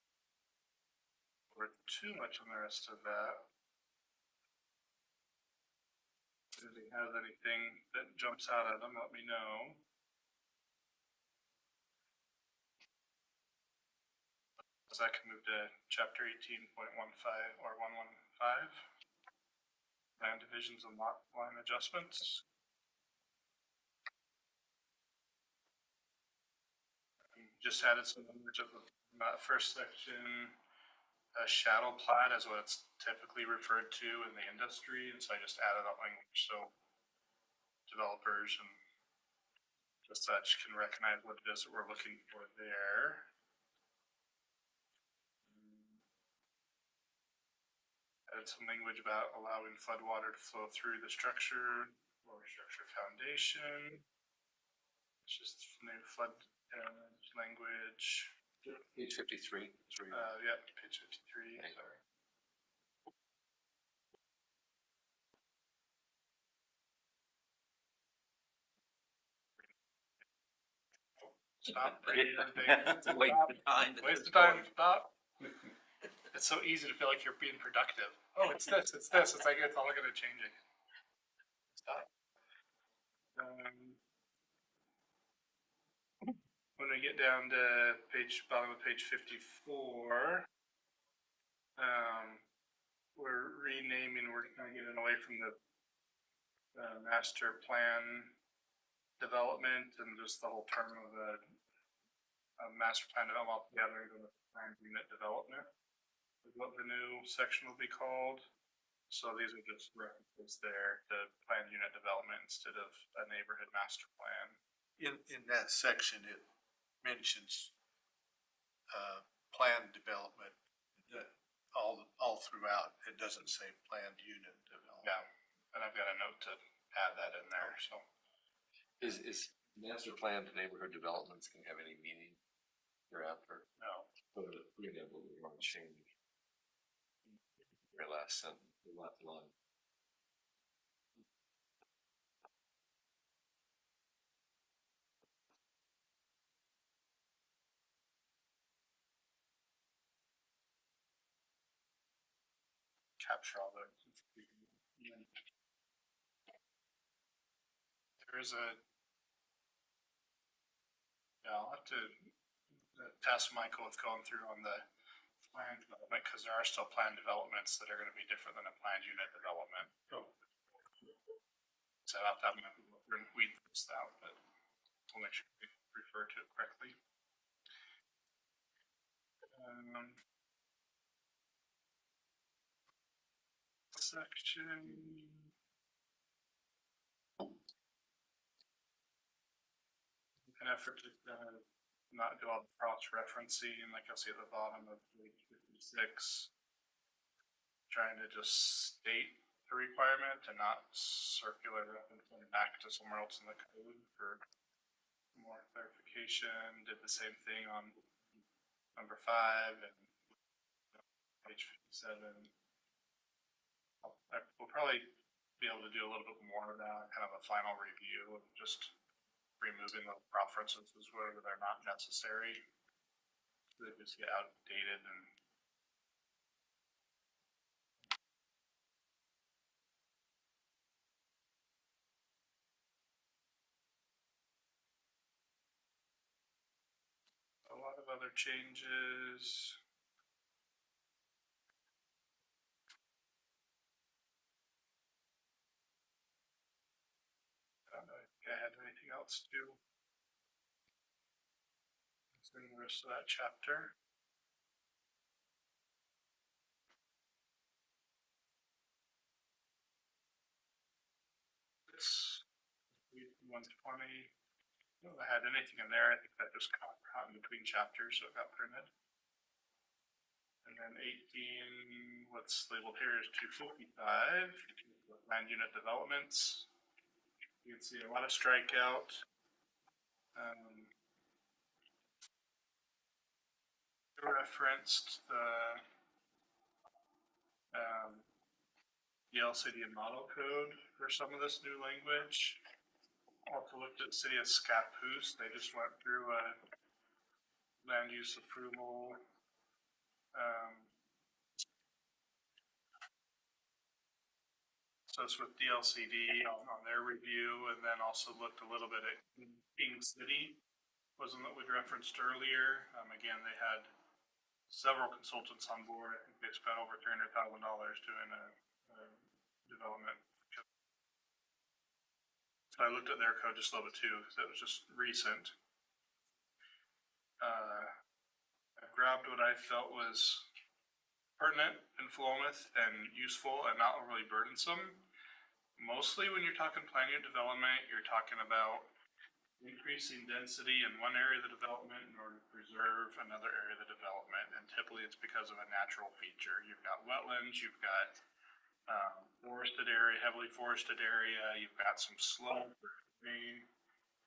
S3: work too much on the rest of that. If anybody has anything that jumps out at them, let me know. So I can move to chapter 18.15 or 115. Land divisions and lot line adjustments. Just added some language of that first section. A shadow plat is what it's typically referred to in the industry, and so I just added that language so developers and just such can recognize what it is that we're looking for there. added some language about allowing floodwater to flow through the structure or structure foundation. It's just new flood language.
S1: Page 53.
S3: Yeah, page 53,
S1: Thank you.
S3: sorry. Stop reading everything.
S2: Wait
S3: Stop.
S2: for time. to
S3: Waste of
S2: just go.
S3: time, stop. It's so easy to feel like you're being productive. Oh, it's this, it's this, it's like, it's all gonna change it. Stop. When we get down to bottom of page 54, we're renaming, we're kind of getting away from the master plan development and just the whole term of the master plan development altogether, the planned unit development is what the new section will be called. So these are just references there to planned unit development instead of a neighborhood master plan.
S6: In that section, it mentions, planned development, all throughout. It doesn't say planned unit development.
S3: Yeah, and I've got a note to add that in there, so.
S1: Is master plan to neighborhood developments can have any meaning hereafter?
S3: No.
S1: But the preamble we want to change. Very last sentence, the last line.
S3: Capture all the. There is a. Yeah, I'll have to task Michael with going through on the planned development, because there are still planned developments that are gonna be different than a planned unit development. So I'll have to have my weed this out, but we'll make sure we refer to it correctly. Section. An effort to not do all the cross-referencing, like you'll see at the bottom of page 56. Trying to just state the requirement and not circular referencing back to somewhere else in the code for more clarification. Did the same thing on number 5 and page 57. We'll probably be able to do a little bit more of that, kind of a final review of just removing the references where they're not necessary. They just get outdated and. A lot of other changes. I don't know if I had anything else to do. In the rest of that chapter. It's 120. I don't know if I had anything in there. I think that just caught in between chapters, so it got printed. And then 18, what's labeled here is 255, land unit developments. You can see a lot of strikeout. Referenced the LCD model code for some of this new language. Also looked at City of Scappoose. They just went through a land use approval. So it's with DLCD on their review, and then also looked a little bit at King City, wasn't that we'd referenced earlier. Again, they had several consultants on board. I think they spent over $300,000 doing a development. So I looked at their code just a little bit too, because it was just recent. I grabbed what I felt was pertinent in Philomath and useful and not overly burdensome. Mostly when you're talking plan unit development, you're talking about increasing density in one area of the development in order to preserve another area of the development. And typically it's because because of a natural feature. You've got wetlands, you've got forested area, heavily forested area, you've got some slope or rain.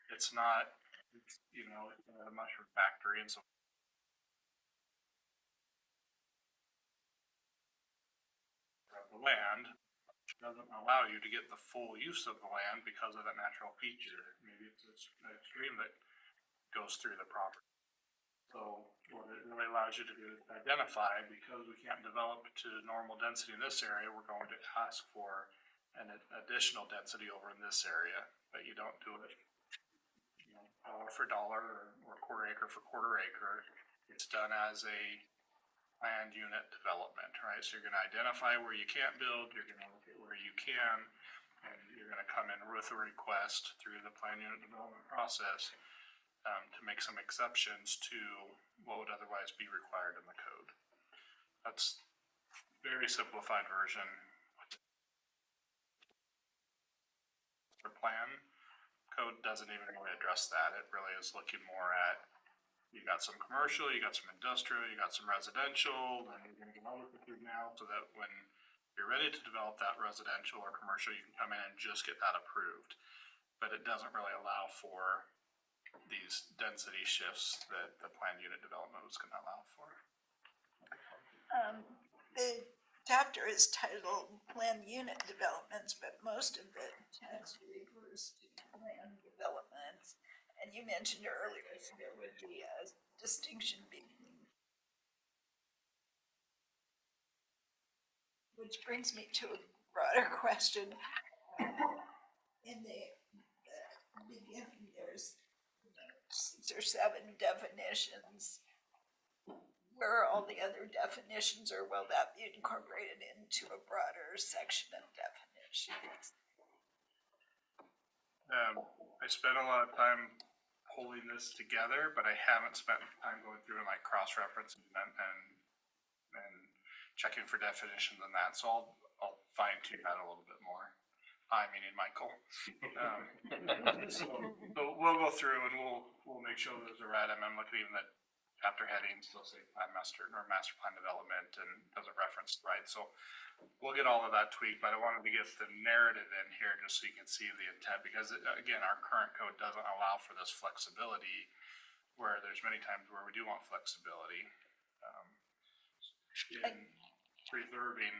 S3: It's not, it's, you know, it's a mushroom factory, and so the land doesn't allow you to get the full use of the land because of that natural feature. Maybe it's a stream that goes through the property. So what it really allows you to do is identify, because we can't develop to normal density in this area, we're going to ask for an additional density over in this area, but you don't do it, you know, dollar for dollar or quarter acre for quarter acre. It's done as a planned unit development, right? So you're gonna identify where you can't build, you're gonna look at where you can, and you're gonna come in with a request through the planned unit development process to make some exceptions to what would otherwise be required in the code. That's very simplified version. The plan code doesn't even really address that. It really is looking more at, you got some commercial, you got some industrial, you got some residential, and you're gonna develop it through now so that when you're ready to develop that residential or commercial, you can come in and just get that approved. But it doesn't really allow for these density shifts that the planned unit development was gonna allow for.
S7: The chapter is titled Planned Unit Developments, but most of the text refers to land developments. And you mentioned earlier there would be a distinction between, which brings me to a broader question. In the beginning, there's 6 or 7 definitions. Where are all the other definitions, or will that be incorporated into a broader section of definitions?
S3: I spent a lot of time pulling this together, but I haven't spent time going through and like cross-referencing and checking for definitions and that, so I'll fine tune that a little bit more. I meaning Michael. So we'll go through and we'll make sure those are right. I'm looking even at chapter headings, they'll say plan master or master plan development and doesn't reference right. So we'll get all of that tweaked, but I wanted to get the narrative in here just so you can see the intent, because again, our current code doesn't allow for this flexibility, where there's many times where we do want flexibility. In preserving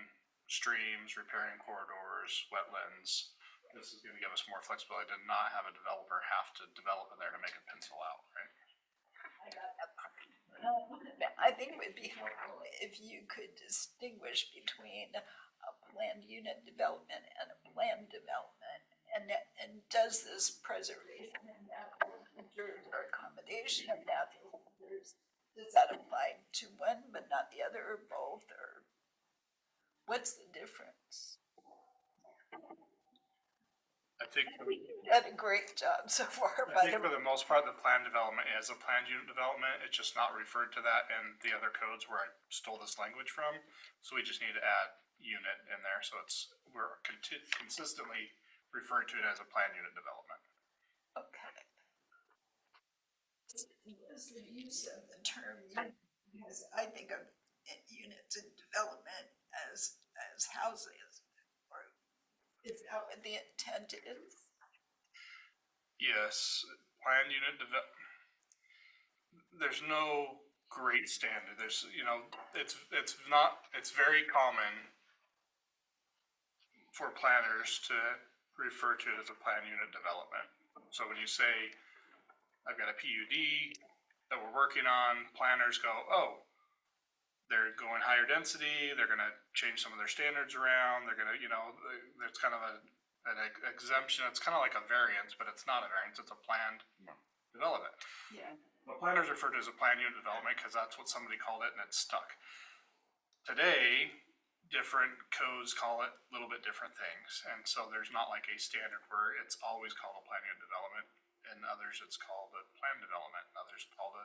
S3: streams, repairing corridors, wetlands, this is gonna give us more flexibility to not have a developer have to develop in there to make a pencil out, right?
S7: I got that part. I think it would be helpful if you could distinguish between a planned unit development and a planned development. And does this preservation and natural features or accommodation of natural features, does that apply to one but not the other, or both, or what's the difference?
S3: I think
S7: You've done a great job so far,
S3: I think for the most part, the plan development is a planned unit development. It's just not referred to that in the other codes where I stole this language from. So we just need to add unit in there. So we're consistently referring to it as a planned unit development.
S7: Okay. Was the use of the term unit, because I think of units in development as houses, or is that what the intent is?
S3: Yes, planned unit there's no great standard. There's, you know, it's very common for planners to refer to it as a planned unit development. So when you say, I've got a PUD that we're working on, planners go, oh, they're going higher density, they're gonna change some of their standards around, they're gonna, you know, there's kind of an exemption. It's kind of like a variance, but it's not a variance, it's a planned development.
S7: Yeah.
S3: The planners refer to it as a planned unit development because that's what somebody called it and it's stuck. Today, different codes call it a little bit different things. And so there's not like a standard where it's always called a planned unit development. In others, it's called a plan development. In others, called a.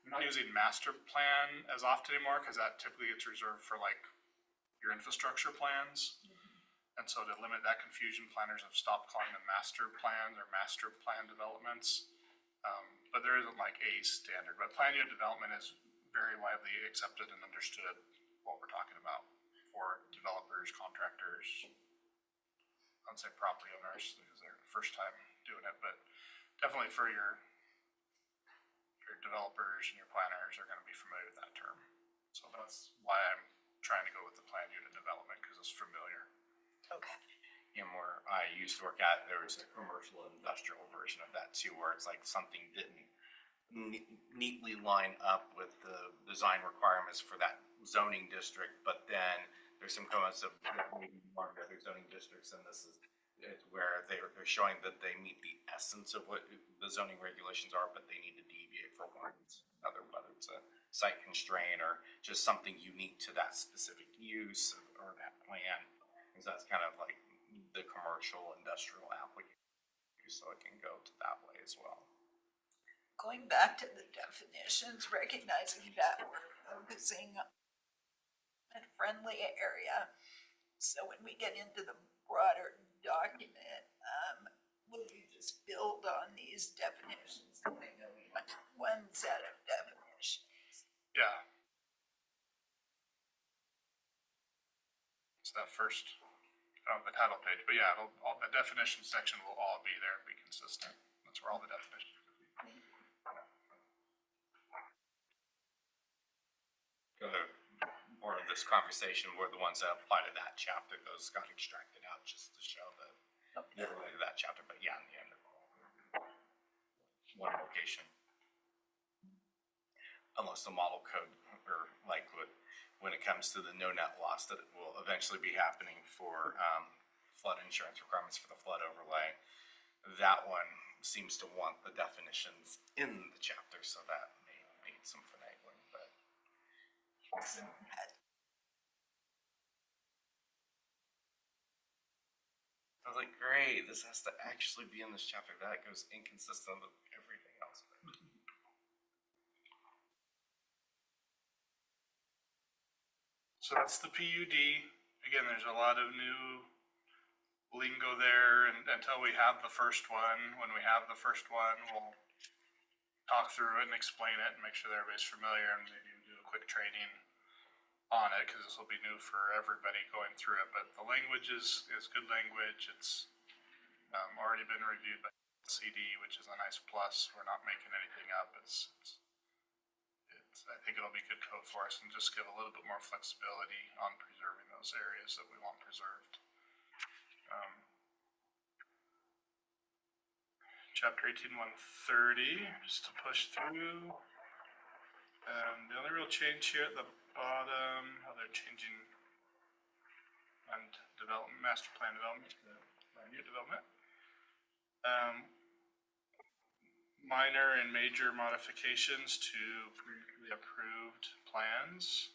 S3: I'm not using master plan as often anymore because that typically gets reserved for like your infrastructure plans. And so to limit that confusion, planners have stopped calling them master plans or master plan developments. But there isn't like a standard. But plan unit development is very widely accepted and understood what we're talking about for developers, contractors. I'd say property owners, because they're the first time doing it, but definitely for your developers and your planners are gonna be familiar with that term. So that's why I'm trying to go with the plan unit development, because it's familiar.
S7: Okay.
S5: And where I used to work at, there was a commercial and industrial version of that too, where it's like something didn't neatly line up with the design requirements for that zoning district, but then there's some comments of maybe more other zoning districts, and this is it's where they're showing that they meet the essence of what the zoning regulations are, but they need to deviate for one another, whether it's a site constraint or just something unique to that specific use or that plan, because that's kind of like the commercial industrial application, so it can go to that way as well.
S7: Going back to the definitions, recognizing that we're focusing on a friendly area. So when we get into the broader document, will you just build on these definitions? I know we have one set of definitions.
S3: Yeah. So that first, the title page, but yeah, all the definition section will all be there and be consistent. That's where all the definitions will be.
S5: More of this conversation were the ones that apply to that chapter, those got extracted out just to show that they're related to that chapter, but yeah, in the end, one location. Unless the model code, or like when it comes to the no net loss, that it will eventually be happening for flood insurance requirements for the flood overlay. That one seems to want the definitions in the chapter, so that may need some finagling, but. I was like, great, this has to actually be in this chapter. That goes inconsistent with everything else.
S3: So that's the PUD. Again, there's a lot of new lingo there, and until we have the first one, when we have the first one, we'll talk through it and explain it and make sure that everybody's familiar, and maybe do a quick training on it, because this will be new for everybody going through it. But the language is good language. It's already been reviewed by CD, which is a nice plus. We're not making anything up. I think it'll be good code for us and just give a little bit more flexibility on preserving those areas that we want preserved. Chapter 18-130, just to push through. The only real change here at the bottom, how they're changing land development, master plan development, land use development. Minor and major modifications to previously approved plans.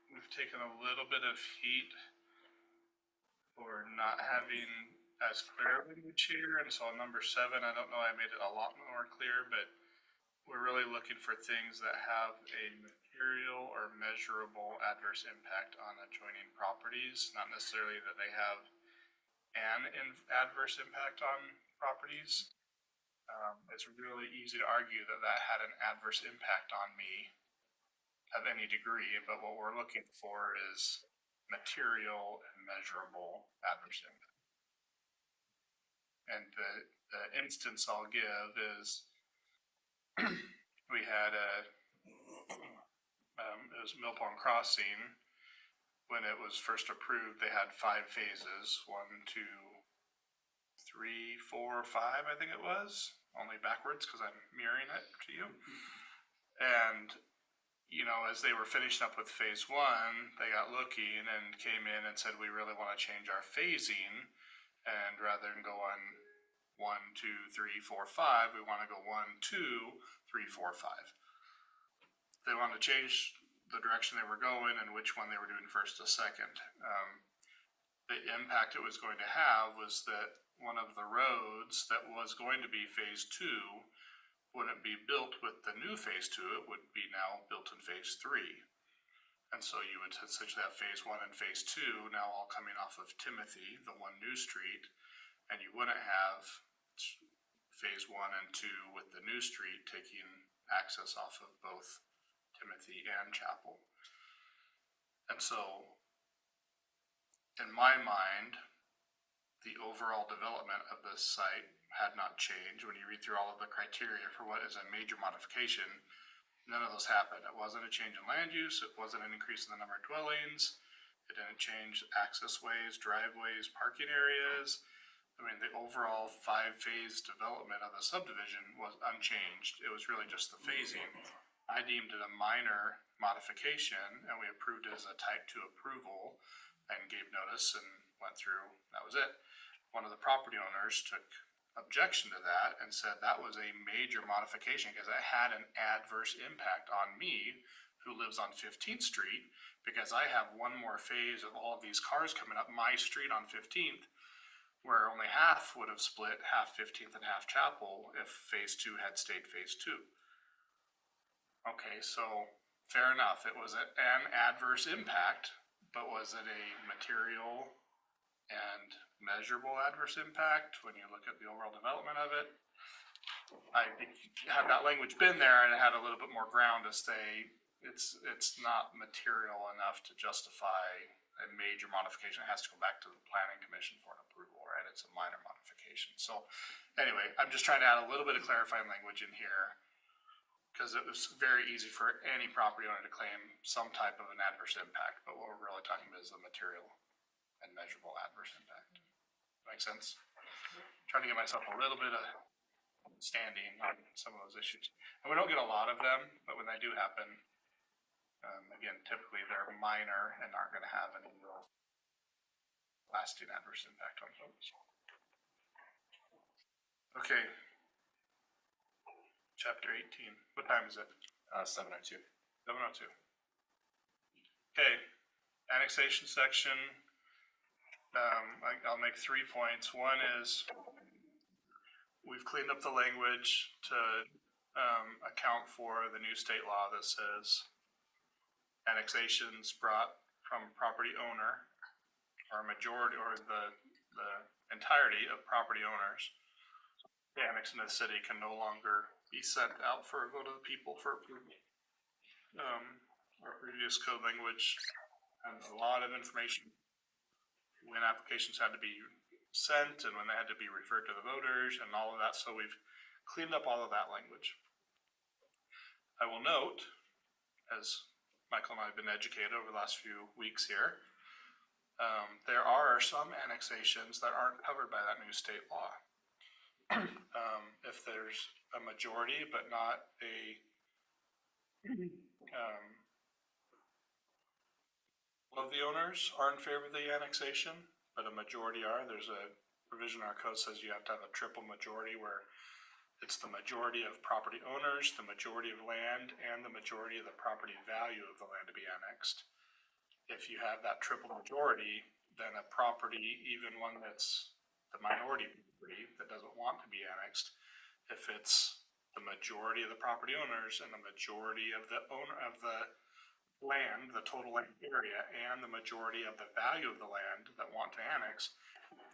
S3: We've taken a little bit of heat for not having as clear language here, and so on number 7, I don't know, I made it a lot more clear, but we're really looking for things that have a material or measurable adverse impact on adjoining properties, not necessarily that they have an adverse impact on properties. It's really easy to argue that that had an adverse impact on me of any degree, but what we're looking for is material and measurable adverse impact. And the instance I'll give is we had it was Mill Pond Crossing. When it was first approved, they had 5 phases, 1, 2, 3, 4, 5, I think it was, only backwards because I'm mirroring it to you. And, you know, as they were finishing up with phase 1, they got looking and came in and said, we really want to change our phasing, and rather than go on 1, 2, 3, 4, 5, we want to go 1, 2, 3, 4, 5. They wanted to change the direction they were going and which one they were doing first or second. The impact it was going to have was that one of the roads that was going to be phase 2 wouldn't be built with the new phase 2, it would be now built in phase 3. And so you would essentially have phase 1 and phase 2 now all coming off of Timothy, the one new street, and you wouldn't have phase 1 and 2 with the new street taking access off of both Timothy and Chapel. And so, in my mind, the overall development of this site had not changed. When you read through all of the criteria for what is a major modification, none of those happened. It wasn't a change in land use, it wasn't an increase in the number of dwellings, it didn't change access ways, driveways, parking areas. I mean, the overall 5-phase development of the subdivision was unchanged. It was really just the phasing. I deemed it a minor modification, and we approved it as a type 2 approval and gave notice and went through, that was it. One of the property owners took objection to that and said that was a major modification because it had an adverse impact on me who lives on 15th Street, because I have one more phase of all of these cars coming up my street on 15th, where only half would have split, half 15th and half Chapel, if phase 2 had stayed phase 2. Okay, so fair enough, it was an adverse impact, but was it a material and measurable adverse impact when you look at the overall development of it? I think had that language been there and it had a little bit more ground to say it's not material enough to justify a major modification. It has to go back to the planning commission for an approval, right? It's a minor modification. So anyway, I'm just trying to add a little bit of clarifying language in here, because it was very easy for any property owner to claim some type of an adverse impact, but what we're really talking about is the material and measurable adverse impact. Make sense? Trying to get myself a little bit of standing on some of those issues. And we don't get a lot of them, but when they do happen, again, typically they're minor and aren't going to have any real lasting adverse impact on folks. Okay. Chapter 18. What time is it?
S5: 7:02.
S3: 7:02. Okay, annexation section. I'll make 3 points. One is we've cleaned up the language to account for the new state law that says annexations brought from property owner or majority or the entirety of property owners annexed into the city can no longer be sent out for a vote of the people for approval. Our previous code language had a lot of information when applications had to be sent and when they had to be referred to the voters and all of that. So we've cleaned up all of that language. I will note, as Michael and I have been educated over the last few weeks here, there are some annexations that aren't covered by that new state law. If there's a majority but not a all of the owners are in favor of the annexation, but a majority are. There's a provision in our code says you have to have a triple majority where it's the majority of property owners, the majority of land, and the majority of the property value of the land to be annexed. If you have that triple majority, then a property, even one that's the minority property that doesn't want to be annexed, if it's the majority of the property owners and the majority of the owner of the land, the total land area, and the majority of the value of the land that want to annex,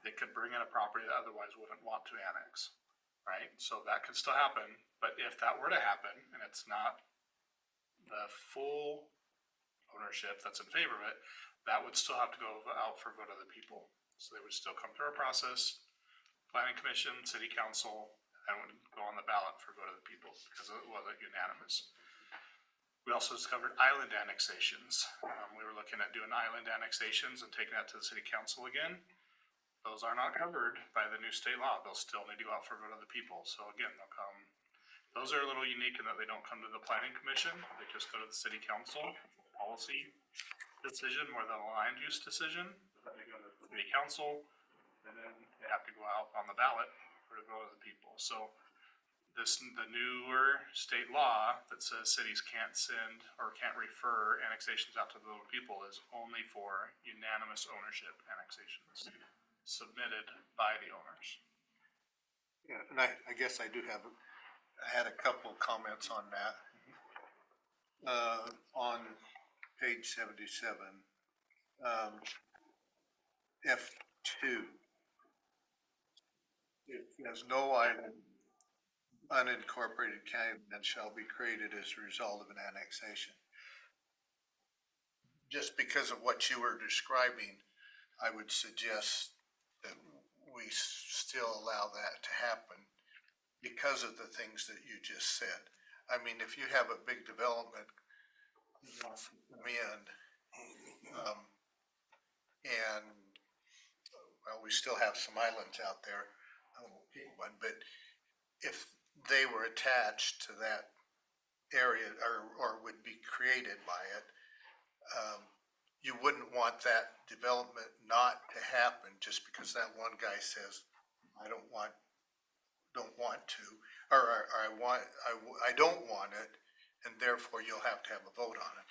S3: it could bring in a property that otherwise wouldn't want to annex, right? So that could still happen, but if that were to happen and it's not the full ownership that's in favor of it, that would still have to go out for a vote of the people. So they would still come through our process, planning commission, city council, and would go on the ballot for a vote of the people because it wasn't unanimous. We also discovered island annexations. We were looking at doing island annexations and taking that to the city council again. Those are not covered by the new state law. They'll still need to go out for a vote of the people. So again, they'll come. Those are a little unique in that they don't come to the planning commission. They just go to the city council policy decision more than a land use decision. They go to the city council and then they have to go out on the ballot for the vote of the people. So the newer state law that says cities can't send or can't refer annexations out to the vote of people is only for unanimous ownership annexations submitted by the owners.
S6: Yeah, and I guess I had a couple of comments on that. On page 77, F2, it has no island unincorporated county then shall be created as a result of an annexation. Just because of what you were describing, I would suggest that we still allow that to happen because of the things that you just said. I mean, if you have a big development come in, and, well, we still have some islands out there, I won't pick one, but if they were attached to that area or would be created by it, you wouldn't want that development not to happen just because that one guy says, I don't want to, or I don't want it, and therefore you'll have to have a vote on it.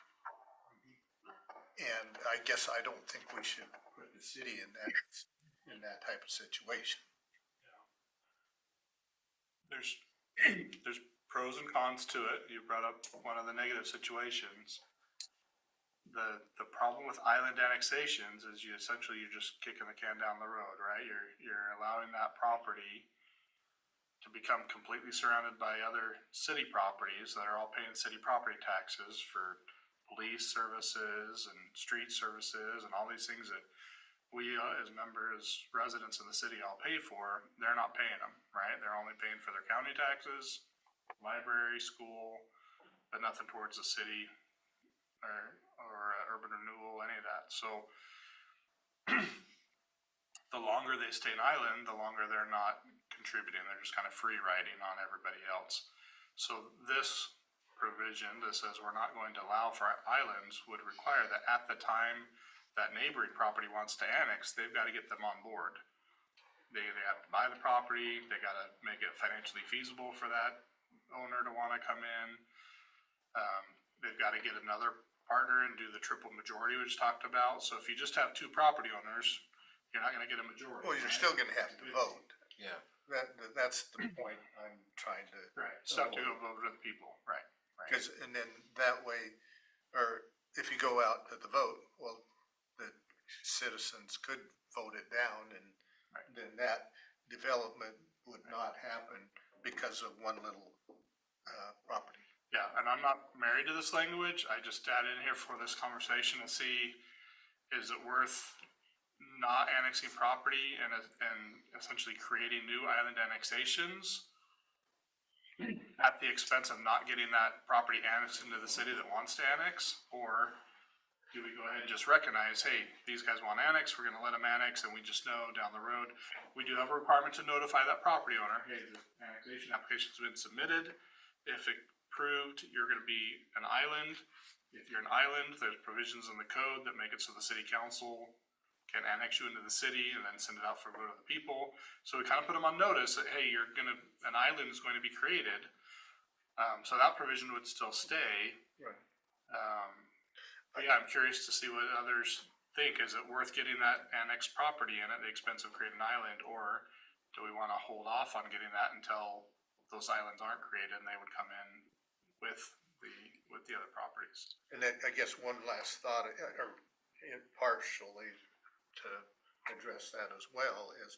S6: And I guess I don't think we should put the city in that type of situation.
S3: There's pros and cons to it. You brought up one of the negative situations. The problem with island annexations is you're just kicking the can down the road, right? You're allowing that property to become completely surrounded by other city properties that are all paying city property taxes for police services and street services and all these things that we as members, residents of the city all pay for. They're not paying them, right? They're only paying for their county taxes, library, school, but nothing towards the city or urban renewal, any of that. So the longer they stay in island, the longer they're not contributing. They're just kind of free riding on everybody else. So this provision that says we're not going to allow for islands would require that at the time that neighboring property wants to annex, they've got to get them on board. They have to buy the property, they got to make it financially feasible for that owner to want to come in. They've got to get another partner and do the triple majority we just talked about. So if you just have two property owners, you're not going to get a majority.
S6: Well, you're still gonna have to vote.
S1: Yeah.
S6: That's the point I'm trying to.
S3: Right, still have to go vote with the people, right.
S6: Because, and then that way, or if you go out to the vote, well, the citizens could vote it down and then that development would not happen because of one little, property.
S3: Yeah, and I'm not married to this language, I just added in here for this conversation to see, is it worth not annexing property and essentially creating new island annexations at the expense of not getting that property annexed into the city that wants to annex? Or do we go ahead and just recognize, hey, these guys want annex, we're gonna let them annex, and we just know down the road, we do have a requirement to notify that property owner, hey, the annexation application's been submitted. If approved, you're gonna be an island. If you're an island, there's provisions in the code that make it so the city council can annex you into the city and then send it out for a vote of the people. So we kind of put them on notice that, hey, an island is going to be created. So that provision would still stay.
S6: Right.
S3: But yeah, I'm curious to see what others think. Is it worth getting that annexed property in at the expense of creating an island? Or do we want to hold off on getting that until those islands aren't created and they would come in with the other properties?
S6: And then I guess one last thought, or partially to address that as well, is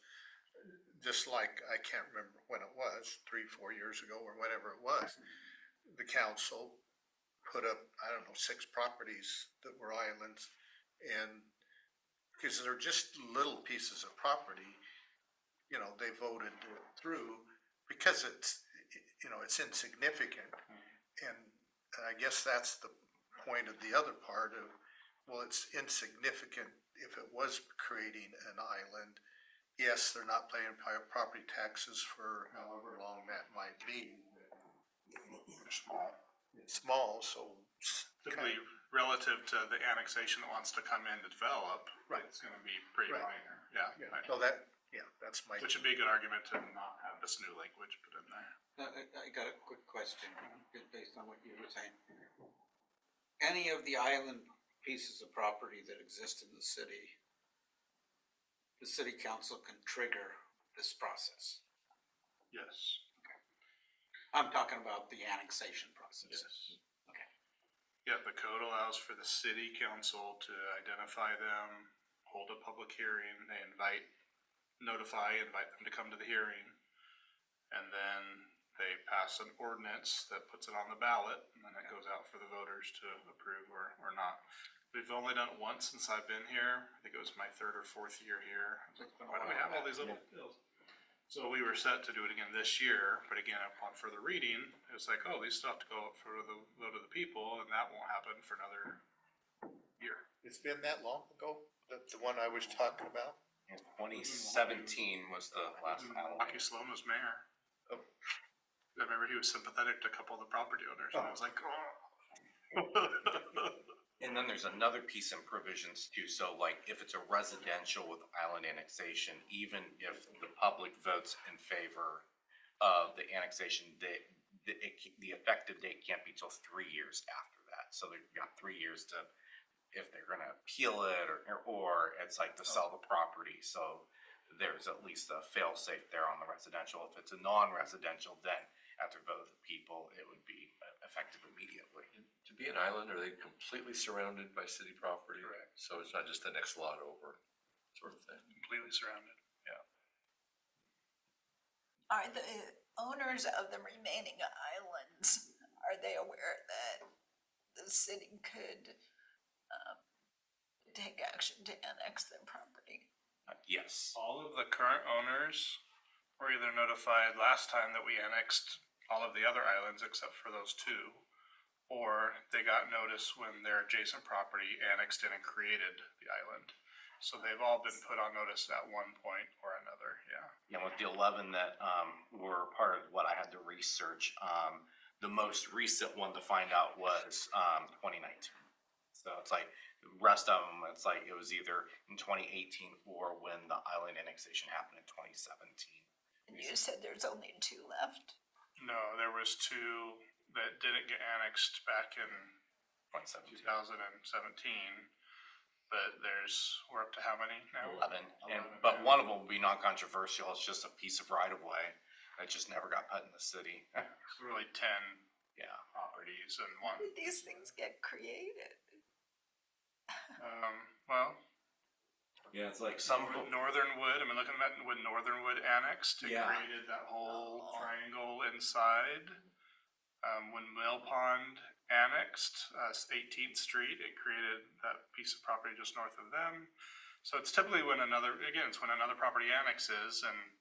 S6: just like, I can't remember when it was, 3-4 years ago or whatever it was, the council put up, I don't know, 6 properties that were islands, and because they're just little pieces of property, you know, they voted it through because it's, you know, it's insignificant. And I guess that's the point of the other part of, well, it's insignificant if it was creating an island. Yes, they're not paying property taxes for however long that might be.
S3: They're small.
S6: It's small, so.
S3: Typically, relative to the annexation that wants to come in to develop,
S6: Right.
S3: it's gonna be pretty
S6: Right.
S3: minor, yeah. Right.
S6: So that's my.
S3: Which would be a good argument to not have this new language put in there.
S2: I got a quick question, just based on what you were saying. Any of the island pieces of property that exist in the city council can trigger this process?
S3: Yes.
S2: I'm talking about the annexation process.
S3: Yes.
S2: Okay.
S3: Yeah, the code allows for the city council to identify them, hold a public hearing, they invite them to come to the hearing. And then they pass an ordinance that puts it on the ballot, and then it goes out for the voters to approve or not. We've only done it once since I've been here. I think it was my third or fourth year here. I was like, why do we have all these little bills? So we were set to do it again this year, but again, upon further reading, it's like, oh, these still have to go up for the vote of the people, and that won't happen for another year.
S6: It's been that long ago, the one I was talking about?
S5: In 2017 was the last Allen.
S3: Rocky Sloan was mayor.
S6: Oh.
S3: I remember he was sympathetic to a couple of the property owners, and I was like, oh.
S5: And then there's another piece in provisions too, so like if it's a residential with island annexation, even if the public votes in favor of the annexation, the effective date can't be till 3 years after that. So they've got 3 years to, if they're gonna appeal it or it's like to sell the property, so there's at least a fail-safe there on the residential. If it's a non-residential, then after vote of the people, it would be effective immediately.
S1: To be an island, are they completely surrounded by city property?
S3: Correct.
S1: So it's not just the next lot over, sort of thing?
S3: Completely surrounded.
S7: Are the owners of the remaining islands, are they aware that the city could take action to annex their property?
S5: Yes.
S3: All of the current owners were either notified last time that we annexed all of the other islands except for those two, or they got notice when their adjacent property annexed in and created the island. So they've all been put on notice at one point or another, yeah.
S5: Yeah, with the 11 that were part of what I had to research, the most recent one to find out was 2019. So it's like the rest of them, it's like it was either in 2018 or when the island annexation happened in 2017.
S7: And you said there's only 2 left?
S3: No, there was 2 that didn't get annexed back in
S5: 2017.
S3: 2017. But we're up to how many now?
S5: 11. But one of them will be non-controversial. It's just a piece of right-of-way that just never got put in the city.
S3: It's really 10
S5: Yeah.
S3: properties and
S7: How
S3: one.
S7: did these things get created?
S3: Well,
S5: Yeah, it's like some.
S3: Northern Wood, I mean, looking at when Northern Wood annexed, it
S5: Yeah.
S3: created that whole triangle inside. When Mill Pond annexed 18th Street, it created that piece of property just north of them. So it's typically when it's when another property annexes, and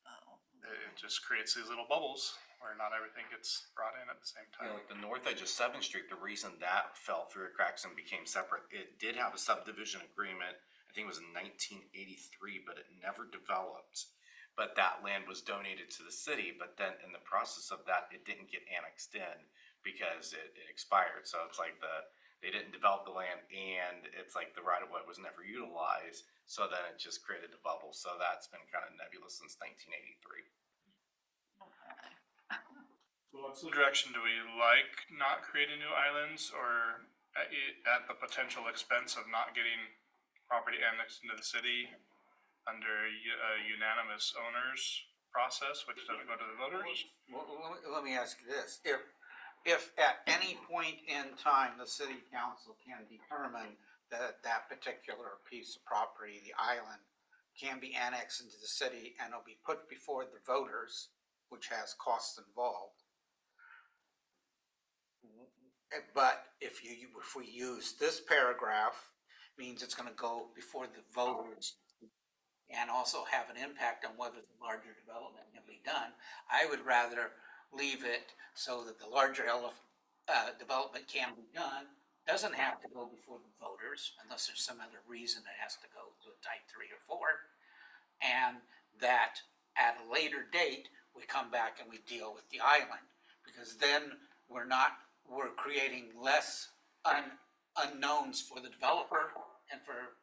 S7: Oh,
S3: it just creates these little bubbles where not everything gets brought in at the same
S5: Yeah,
S3: time.
S5: like the north edge of 7th Street, the reason that fell through the cracks and became separate, it did have a subdivision agreement, I think it was in 1983, but it never developed. But that land was donated to the city, but then in the process of that, it didn't get annexed in because it expired. So it's like they didn't develop the land and it's like the right of way was never utilized. So then it just created a bubble. So that's been kind of nebulous since 1983.
S7: okay.
S3: So what's the direction? Do we like not creating new islands, or at the potential expense of not getting property annexed into the city under a unanimous owners process, which doesn't go to the voters?
S2: Well, let me ask you this, if at any point in time, the city council can determine that that particular piece of property, the island, can be annexed into the city and it'll be put before the voters, which has costs involved. But if we use this paragraph, means it's gonna go before the voters and also have an impact on whether the larger development can be done. I would rather leave it so that the larger development can be done, doesn't have to go before the voters unless there's some other reason it has to go to a type 3 or 4. And that at a later date, we come back and we deal with the island, because then we're creating less unknowns for the developer and for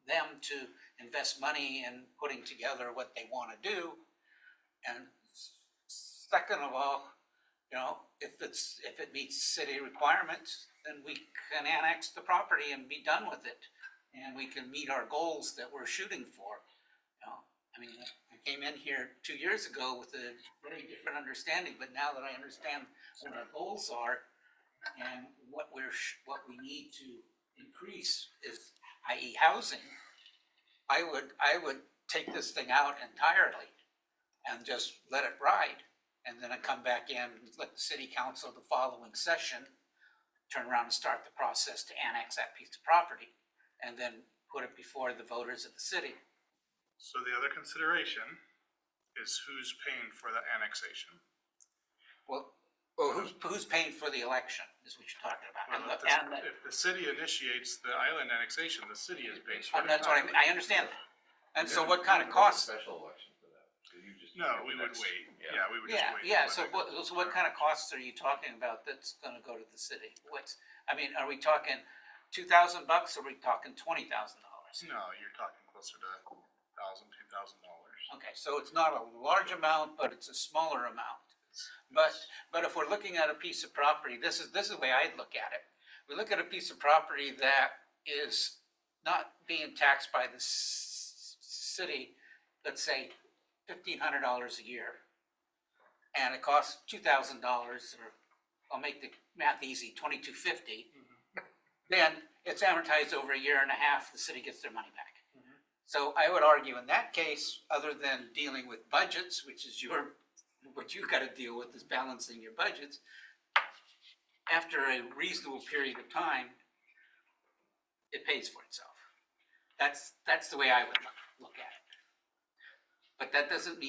S2: them to invest money in putting together what they want to do. And second of all, if it meets city requirements, then we can annex the property and be done with it. And we can meet our goals that we're shooting for. I mean, I came in here 2 years ago with a very different understanding, but now that I understand what our goals are and what we need to increase is, i.e. housing, I would take this thing out entirely and just let it ride. and then I come back in, let the city council the following session, turn around and start the process to annex that piece of property, and then put it before the voters of the city.
S3: So the other consideration is who's paying for the annexation.
S2: Well, who's paying for the election is what you're talking about.
S3: Well, if the city initiates the island annexation, the city is paying for it.
S2: That's what I understand that. And so what kind of costs?
S1: Special election for that. So you just-
S3: No, we would wait. Yeah, we would just
S2: Yeah,
S3: wait.
S2: yeah, so what kind of costs are you talking about that's gonna go to the city? I mean, are we talking $2,000 or are we talking $20,000?
S3: No, you're talking closer to $1,000, $2,000.
S2: Okay, so it's not a large amount, but it's a smaller amount. But if we're looking at a piece of property, this is the way I'd look at it. We look at a piece of property that is not being taxed by the city, let's say $1,500 a year, and it costs $2,000, or I'll make the math easy, $2,250. Then it's amortized over a year and a half, the city gets their money back. So I would argue in that case, other than dealing with budgets, which is what you've got to deal with is balancing your budgets, after a reasonable period of time, it pays for itself. That's the way I would look at it. But that doesn't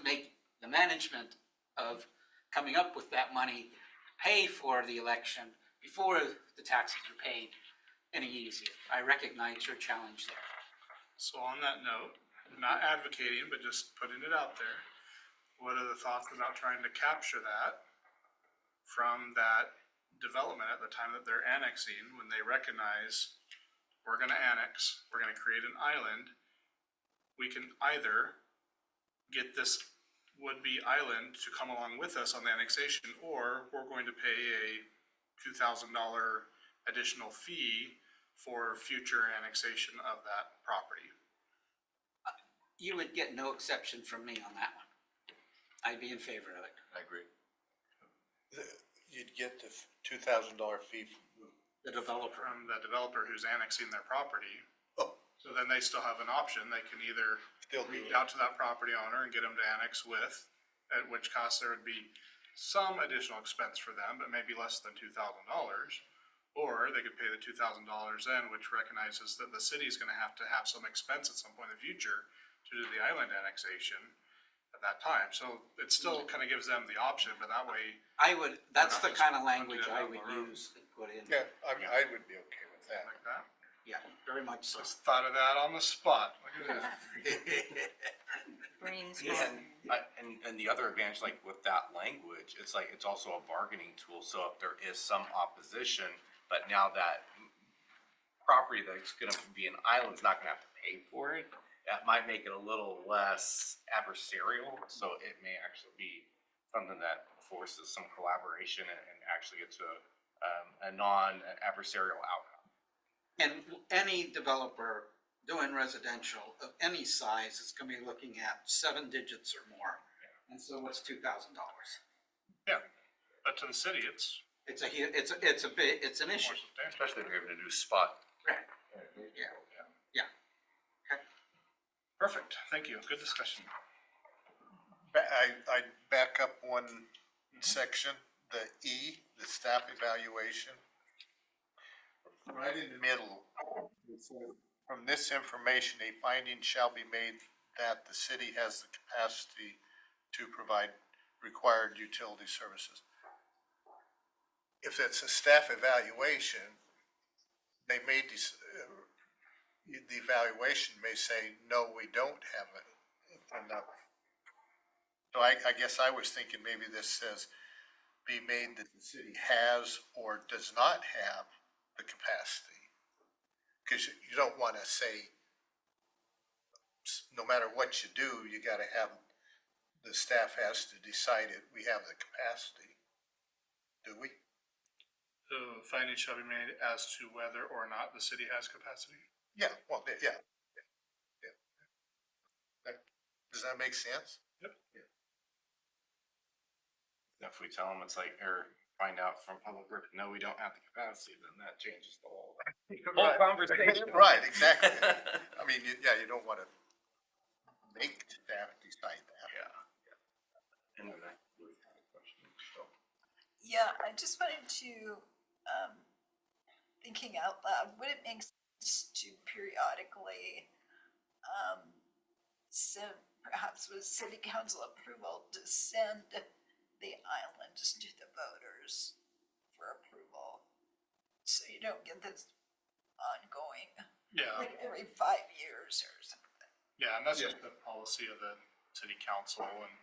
S2: make the management of coming up with that money pay for the election before the taxes are paid any easier. I recognize your challenge there.
S3: So on that note, not advocating, but just putting it out there, what are the thoughts about trying to capture that from that development at the time that they're annexing, when they recognize we're gonna annex, we're gonna create an island, we can either get this would-be island to come along with us on the annexation, or we're going to pay a $2,000 additional fee for future annexation of that property.
S2: You would get no exception from me on that one. I'd be in favor of it.
S1: I agree.
S6: You'd get the $2,000 fee from
S2: The developer.
S3: From the developer who's annexing their property.
S6: Oh.
S3: So then they still have an option, they can either
S6: still be.
S3: reach out to that property owner and get them to annex with, at which cost there would be some additional expense for them, but maybe less than $2,000. Or they could pay the $2,000 in, which recognizes that the city's gonna have to have some expense at some point in the future to do the island annexation at that time. So it still kind of gives them the option, but that way,
S2: That's the
S3: Not just
S2: kind of
S3: put
S2: language
S3: it
S2: I
S3: on
S2: would
S3: the road.
S2: use and put in.
S6: Yeah, I would be okay with that.
S3: like that.
S2: Yeah, very much so.
S3: Just thought of that on the spot. Look at that.
S5: And the other advantage, like with that language, it's like, it's also a bargaining tool, so if there is some opposition, but now that property that's gonna be an island's not gonna have to pay for it, that might make it a little less adversarial, so it may actually be something that forces some collaboration and actually gets a non-adversarial outcome.
S2: And any developer doing residential of any size is gonna be looking at 7 digits or more. And so what's $2,000?
S3: But to the city, it's
S2: It's an issue.
S3: more substantial.
S1: Especially if you're gonna do spot.
S2: Right. Yeah.
S3: Perfect, thank you, good discussion.
S6: I'd back up one section, the E, the staff evaluation. Right in the middle, it says, from this information, a finding shall be made that the city has the capacity to provide required utility services. If it's a staff evaluation, they made these, the evaluation may say, no, we don't have enough. So I guess I was thinking maybe this says, be made that the city has or does not have the capacity. Because you don't want to say, no matter what you do, you got to have, the staff has to decide it, we have the capacity. Do we?
S3: The finding shall be made as to whether or not the city has capacity.
S6: Yeah, well, yeah. Does that make sense?
S5: If we tell them it's like, or find out from public works, no, we don't have the capacity, then that changes the whole
S6: Right.
S5: conversation.
S6: Right, exactly. I mean, you don't want to make staff decide that.
S5: Yeah. And
S7: Yeah, I just wanted to, thinking out loud, would it make sense to periodically, send, perhaps with city council approval, to send the islands to the voters for approval? So you don't get this ongoing,
S3: Yeah,
S7: like every 5 years or something.
S3: yeah, and that's just the policy of the city council, and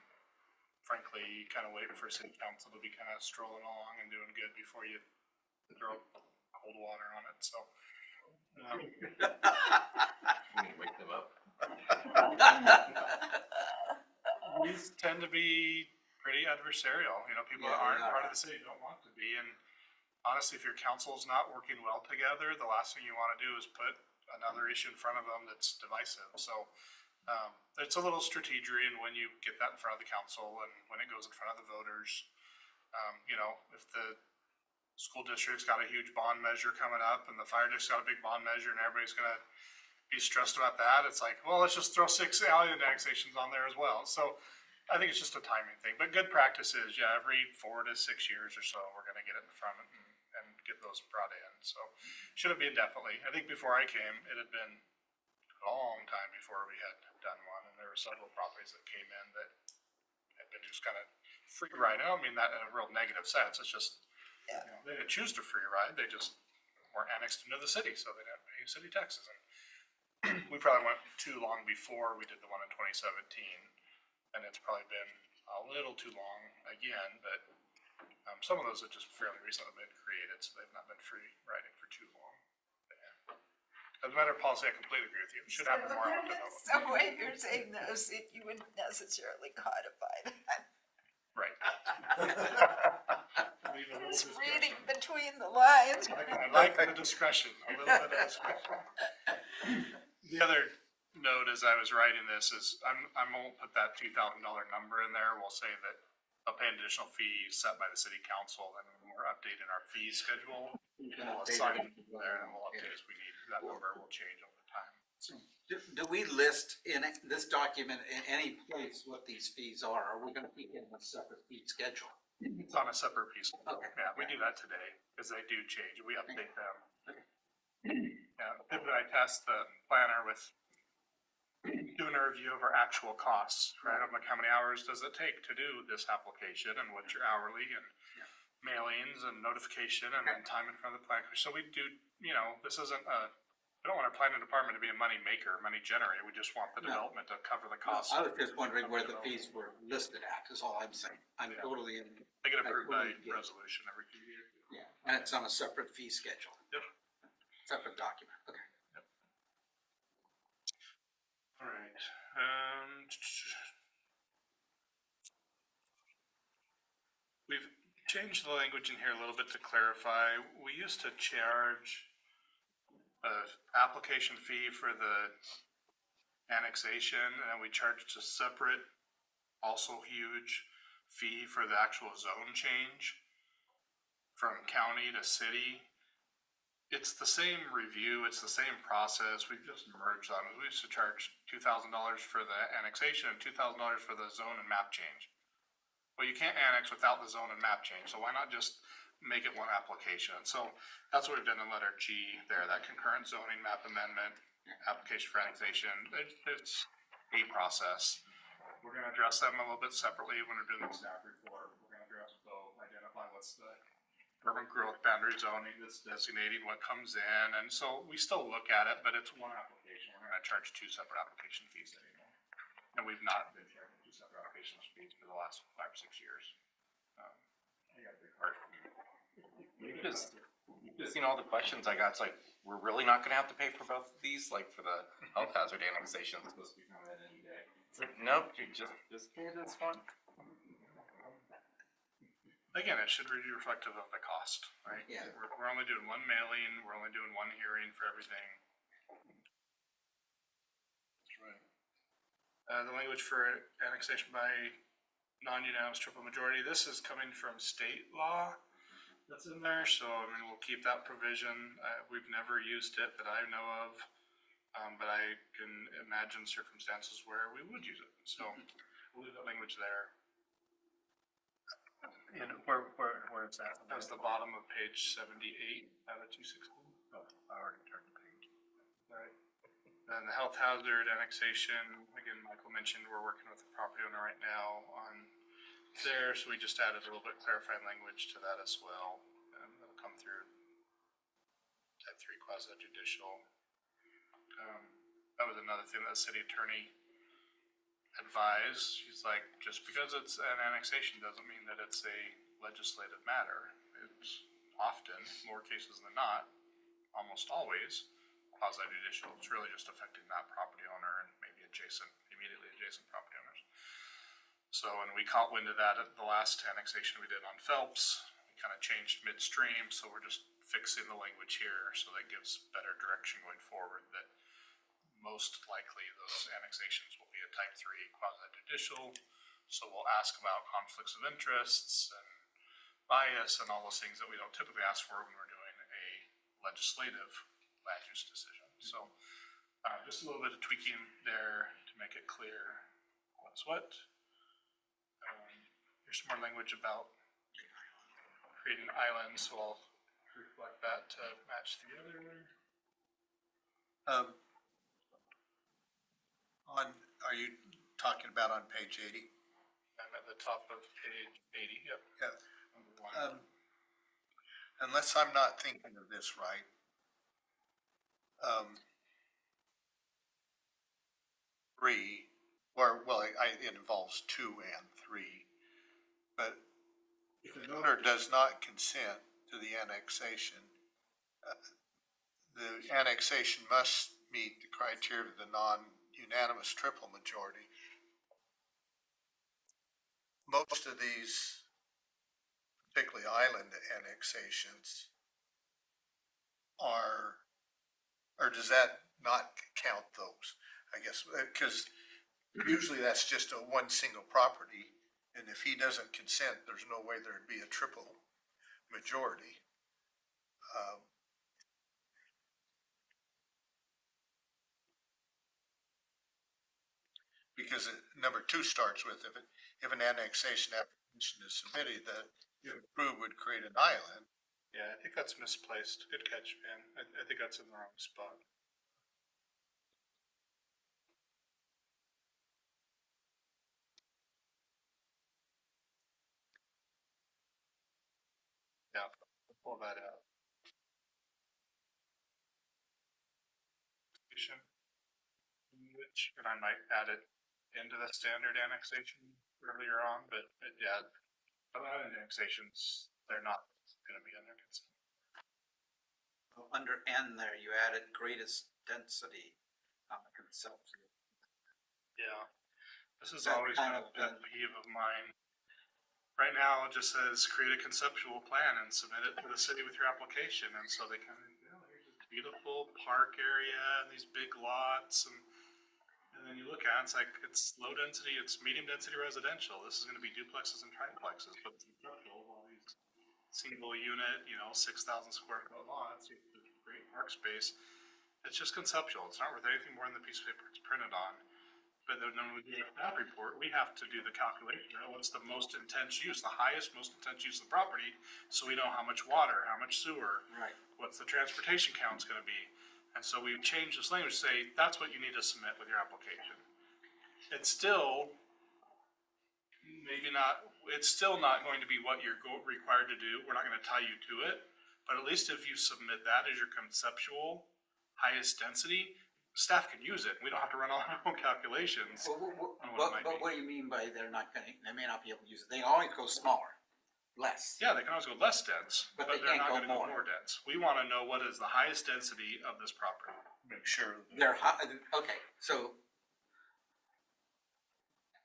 S3: frankly, you kind of wait for city council to be kind of strolling along and doing good before you throw cold water on it, so.
S1: Can you wake them up?
S3: These tend to be pretty adversarial, you know, people that
S2: Yeah,
S3: aren't
S2: they are.
S3: part of the city don't want to be, and honestly, if your council's not working well together, the last thing you wanna do is put another issue in front of them that's divisive, so. It's a little strategery in when you get that in front of the council and when it goes in front of the voters. You know, if the school district's got a huge bond measure coming up and the fire district's got a big bond measure and everybody's gonna be stressed about that, it's like, well, let's just throw 6 alien annexations on there as well, so. I think it's just a timing thing, but good practice is, yeah, every 4 to 6 years or so, we're gonna get it in front and get those brought in, so. Shouldn't be indefinitely, I think before I came, it had been a long time before we had done one, and there were several properties that came in that had been just kind of free ride. I don't mean that in a real negative sense, it's just, you
S7: Yeah.
S3: know, they didn't choose to free ride, they just were annexed into the city, so they didn't pay city taxes. And we probably went too long before we did the one in 2017, and it's probably been a little too long again, but some of those have just fairly recently been created, so they've not been free riding for too long. But yeah. As a matter of policy, I completely agree with you. It should happen more often.
S7: So what you're saying though is that you wouldn't necessarily codify that.
S3: Right. Leave a little
S7: Just
S3: discretion.
S7: reading between the lines.
S3: I like the discretion, a little bit of discretion. The other note as I was writing this is, I won't put that $2,000 number in there. We'll say that they'll pay an additional fee set by the city council, and when we're updating our fee schedule, we'll assign it there and we'll update as we need. That number will change over time.
S2: Do we list in this document in any place what these fees are? Are we gonna keep in a separate fee schedule?
S3: It's on a separate piece.
S2: Okay.
S3: Yeah, we do that today, because they do change, we update them. Yeah, typically I task the planner with doing a review of our actual costs, right? I'm like, how many hours does it take to do this application, and what's your hourly, and mailings, and notification, and then time in front of the plan commission. So we do, you know, this isn't we don't want our planning department to be a money maker, money generator, we just want the
S2: No.
S3: development to cover the costs.
S2: I was just wondering where the fees were listed at, is all I'm saying. I'm
S3: Yeah.
S2: totally in,
S3: They get approved by
S2: I totally get it.
S3: resolution every few years.
S2: yeah, and it's on a separate fee schedule.
S3: Yep.
S2: Separate document, okay.
S3: All right. We've changed the language in here a little bit to clarify. We used to charge a application fee for the annexation, and we charged a separate, also huge fee for the actual zone change from county to city. It's the same review, it's the same process, we've just merged on it. We used to charge $2,000 for the annexation and $2,000 for the zone and map change. Well, you can't annex without the zone and map change, so why not just make it one application? So that's what we've done in letter G there, that concurrent zoning map amendment, application for annexation. It's a process. We're gonna address them a little bit separately when we're doing the staff report. We're gonna address both, identify what's the urban growth boundary zoning that's designating what comes in, and so we still look at it, but it's one application. We're gonna charge 2 separate application fees anymore. And we've not been charging 2 separate application fees for the last 5 or 6 years. I got a big heart.
S5: You just seen all the questions I got, it's like, we're really not gonna have to pay for both of these, like for the health hazard annexation, it's supposed to be coming in any day. It's like, nope, you just pay this one.
S3: Again, it should be reflective of the cost, right?
S2: Yeah.
S3: We're only doing one mailing, we're only doing one hearing for everything.
S1: That's right.
S3: The language for annexation by non-unanimous triple majority, this is coming from state law that's in there, so I mean, we'll keep that provision. We've never used it that I know of, but I can imagine circumstances where we would use it, so we'll leave that language there.
S6: where is that?
S3: That was the bottom of page 78 out of 216.
S6: Oh, I already turned the page.
S3: Right. And the health hazard annexation, again, Michael mentioned, we're working with the property owner right now on there, so we just added a little bit clarifying language to that as well. That'll come through type 3 quasi judicial. That was another thing that the city attorney advised. He's like, just because it's an annexation doesn't mean that it's a legislative matter. It's often, more cases than not, almost always, quasi judicial. It's really just affecting that property owner and maybe immediately adjacent property owners. So, and we caught wind of that at the last annexation we did on Phelps. We kind of changed midstream, so we're just fixing the language here so that gives better direction going forward, that most likely those annexations will be a type 3 quasi judicial. So we'll ask about conflicts of interests and bias and all those things that we don't typically ask for when we're doing a legislative land use decision. So just a little bit of tweaking there to make it clear what's what. Here's some more language about creating islands, so I'll reflect that to match the other.
S6: Are you talking about on page 80?
S3: I'm at the top of page 80, yep.
S6: Yeah.
S3: Number 1.
S6: Unless I'm not thinking of this right. Three, it involves 2 and 3, but if an owner does not consent to the annexation, the annexation must meet the criteria of the non-unanimous triple majority. Most of these, particularly island annexations, or does that not count those? I guess, because usually that's just one single property, and if he doesn't consent, there's no way there'd be a triple majority. Because number 2 starts with, if an annexation application is submitted, that if approved would create an island.
S3: Yeah, I think that's misplaced. Good catch, man. I think that's in the wrong spot. Yeah, pull that out. And I might add it into the standard annexation earlier on, but yeah, island annexations, they're not going to be under consent.
S2: Under N there, you added greatest density on the conceptual.
S3: Yeah, this is
S2: That
S3: always
S2: kind
S3: been a
S2: of
S3: pet peeve of mine. Right now, it just says create a conceptual plan and submit it to the city with your application, and so they kind of, here's this beautiful park area and these big lots, and then you look at it, it's like, it's low density, it's medium density residential. This is going to be duplexes and triplexes, but it's conceptual, all these single unit, 6,000 square foot lots, great park space. It's just conceptual. It's not worth anything more than the piece of paper it's printed on. But then when we do a staff report, we have to do the calculation. What's the most intense use, the highest, most intense use of the property, so we know how much water, how much sewer,
S2: Right.
S3: what's the transportation count's going to be. And so we've changed this language to say that's what you need to submit with your application. It's still it's still not going to be what you're required to do. We're not going to tie you to it. But at least if you submit that as your conceptual highest density, staff can use it. We don't have to run all our own calculations.
S2: But what do you mean by they may not be able to use it? They always go smaller, less.
S3: Yeah, they can always go less dense,
S2: But
S3: but
S2: they
S3: they're
S2: can't
S3: not
S2: go
S3: gonna go
S2: more.
S3: more dense. We wanna know what is the highest density of this property.
S6: Make sure.
S2: They're high, okay, so.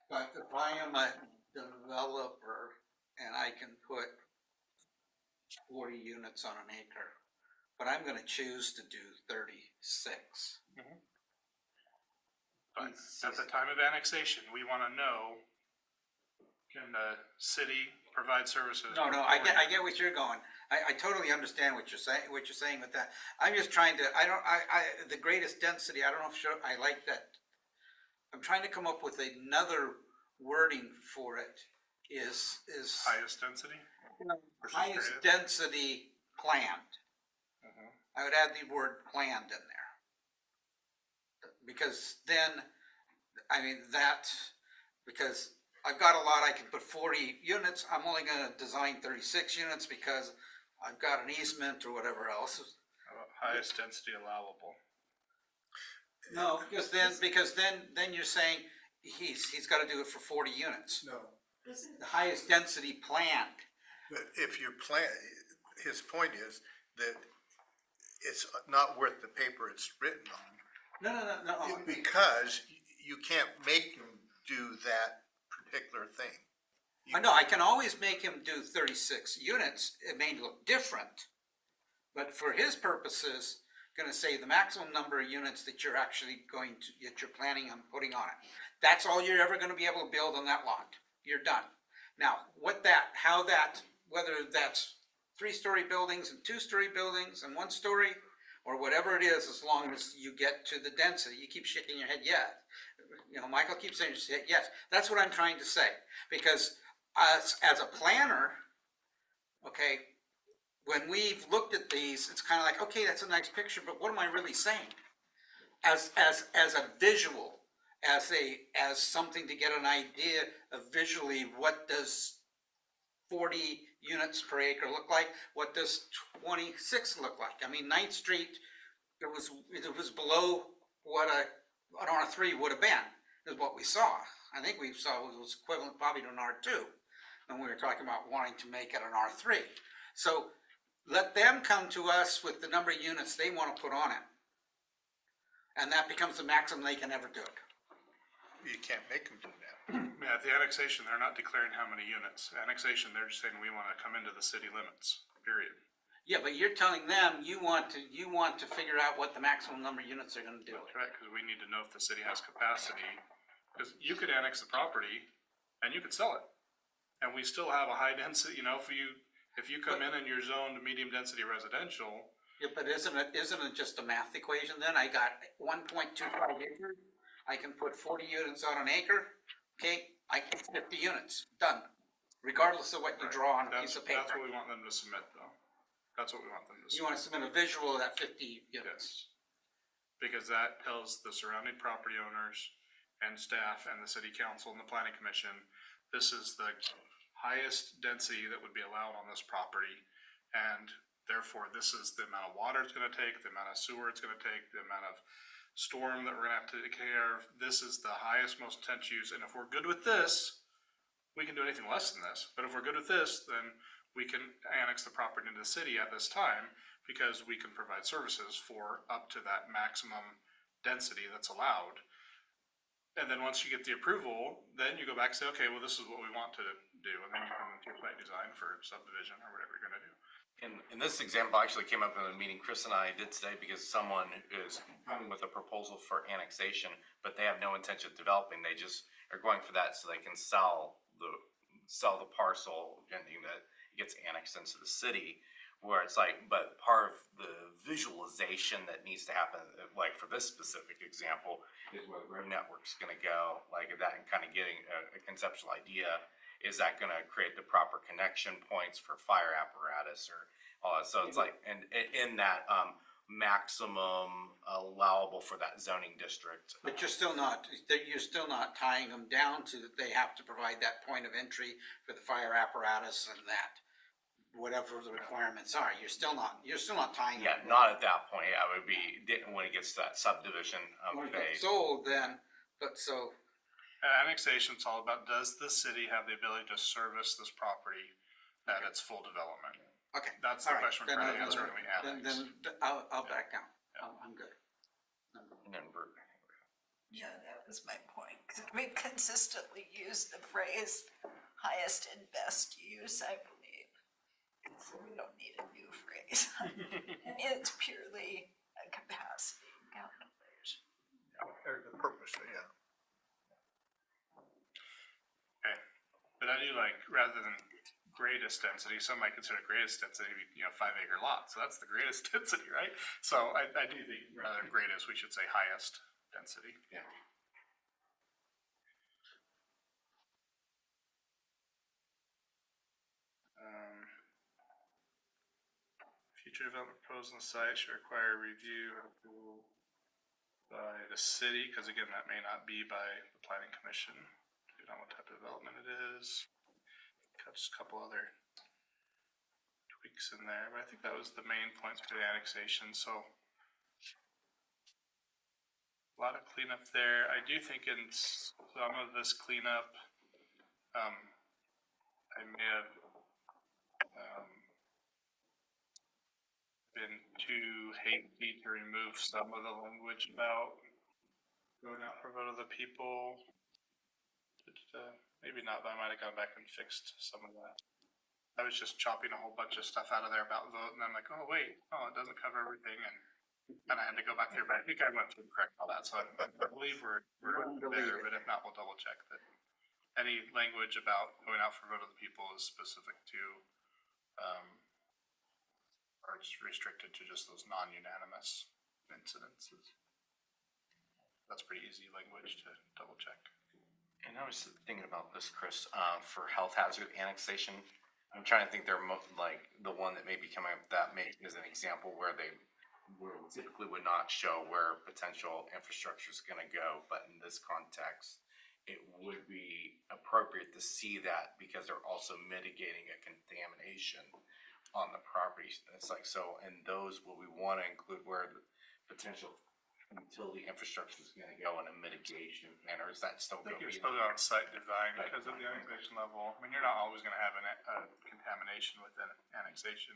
S2: But if I am a developer and I can put 40 units on an acre, but I'm gonna choose to do 36.
S3: But at the time of annexation, we wanna know, can the city provide services?
S2: No, I get what you're going. I totally understand what you're saying with that. I'm just trying to, the greatest density, I don't know if I like that. I'm trying to come up with another wording for it is
S3: Highest density? versus
S2: highest
S3: greatest?
S2: density planned.
S3: Mhm.
S2: I would add the word planned in there. Because then, I mean, because I've got a lot, I can put 40 units, I'm only gonna design 36 units because I've got an easement or whatever else.
S3: How about highest density allowable?
S2: No, because then you're saying he's gotta do it for 40 units.
S6: No.
S2: The highest density planned.
S6: But if your plan, his point is that it's not worth the paper it's written on.
S2: No.
S6: Because you can't make him do that particular thing.
S2: I know, I can always make him do 36 units, it may look different. But for his purposes, gonna say the maximum number of units that you're actually that you're planning on putting on it. That's all you're ever gonna be able to build on that lot, you're done. Now, whether that's 3-story buildings and 2-story buildings and 1-story, or whatever it is, as long as you get to the density, you keep shaking your head, yes. You know, Michael keeps saying, yes, that's what I'm trying to say, because as a planner, okay, when we've looked at these, it's kind of like, okay, that's a nice picture, but what am I really saying? As a visual, as something to get an idea of visually, what does 40 units per acre look like? What does 26 look like? I mean, 9th Street, it was below what an R3 would have been, is what we saw. I think we saw it was equivalent probably to an R2 when we were talking about wanting to make it an R3. So let them come to us with the number of units they want to put on it. And that becomes the maximum they can ever do it.
S6: You can't make him do that.
S3: Yeah, at the annexation, they're not declaring how many units. Annexation, they're just saying we wanna come into the city limits, period.
S2: Yeah, but you're telling them you want to figure out what the maximum number of units they're gonna do.
S3: That's right, cause we need to know if the city has capacity, cause you could annex the property and you could sell it. And we still have a high density, you know, if you come in and you're zoned medium density residential,
S2: Yeah, but isn't it just a math equation then? I got 1.25 acres, I can put 40 units on an acre, okay, I get 50 units, done. Regardless of what you draw on a piece of
S3: that's
S2: paper.
S3: what we want them to submit though. That's what we want them to
S2: You
S3: submit.
S2: wanna submit a visual of that 50 units.
S3: Yes. Because that tells the surrounding property owners and staff and the city council and the planning commission, this is the highest density that would be allowed on this property. And therefore, this is the amount of water it's gonna take, the amount of sewer it's gonna take, the amount of storm that we're gonna have to take care of. This is the highest, most intense use, and if we're good with this, we can do anything less than this. But if we're good with this, then we can annex the property into the city at this time, because we can provide services for up to that maximum density that's allowed. And then once you get the approval, then you go back and say, okay, well, this is what we want to do, and then you come into your site design for subdivision or whatever you're gonna do.
S5: And this example actually came up in a meeting Chris and I did today because someone is coming with a proposal for annexation, but they have no intention of developing. They just are going for that so they can sell the parcel and that gets annexed into the city. Where it's like, but part of the visualization that needs to happen, like for this specific example, is where the road network's gonna go, like that, and kind of getting a conceptual idea. Is that gonna create the proper connection points for fire apparatus or all that? So it's like, and in that maximum allowable for that zoning district.
S2: But you're still not tying them down to that they have to provide that point of entry for the fire apparatus and that, whatever the requirements are, you're still not tying
S5: Yeah,
S2: them.
S5: not at that point. I would be, when it gets to that subdivision
S2: When it
S5: phase.
S2: gets sold then, but so,
S3: Annexation's all about, does the city have the ability to service this property at its full development?
S2: okay.
S3: That's the
S2: all right,
S3: question we're
S2: then
S3: trying to answer when we annex.
S2: Then I'll back down, I'm good.
S5: And then
S7: Yeah, that was my point. 'Cause we've consistently used the phrase highest and best use, I believe. So we don't need a new phrase. And it's purely a capacity calculation.
S6: Or the purpose, yeah.
S3: Okay, but I do like, rather than greatest density, some might consider greatest density, 5-acre lot, so that's the greatest density, right? So I do think rather than greatest, we should say highest density.
S5: Yeah.
S3: future development proposed on the site should require review and approval by the city, because again, that may not be by the planning commission, depending on what type of development it is. Got just a couple other tweaks in there, but I think that was the main points for the annexation, so. A lot of cleanup there. I do think in some of this cleanup, I may have, been too hasty to remove some of the language about going out for vote of the people. Maybe not, but I might have gone back and fixed some of that. I was just chopping a whole bunch of stuff out of there about vote, and I'm like, oh wait, oh, it doesn't cover everything, and I had to go back there, but I think I went through and correct all that, so I believe we're there, but if not, we'll double check that. Any language about going out for vote of the people is specific to, or it's restricted to just those non-unanimous incidences. That's pretty easy language to double check.
S5: And I was thinking about this, Chris, for health hazard annexation. I'm trying to think they're like the one that may be coming up that may is an example where they typically would not show where potential infrastructure is going to go, but in this context, it would be appropriate to see that because they're also mitigating a contamination on the property. It's like, so in those, will we want to include where the potential utility infrastructure is going to go in a mitigation manner? Is that still
S3: I think
S5: going to
S3: you're
S5: be?
S3: still on site design because of the annexation level. I mean, you're not always going to have a contamination within annexation.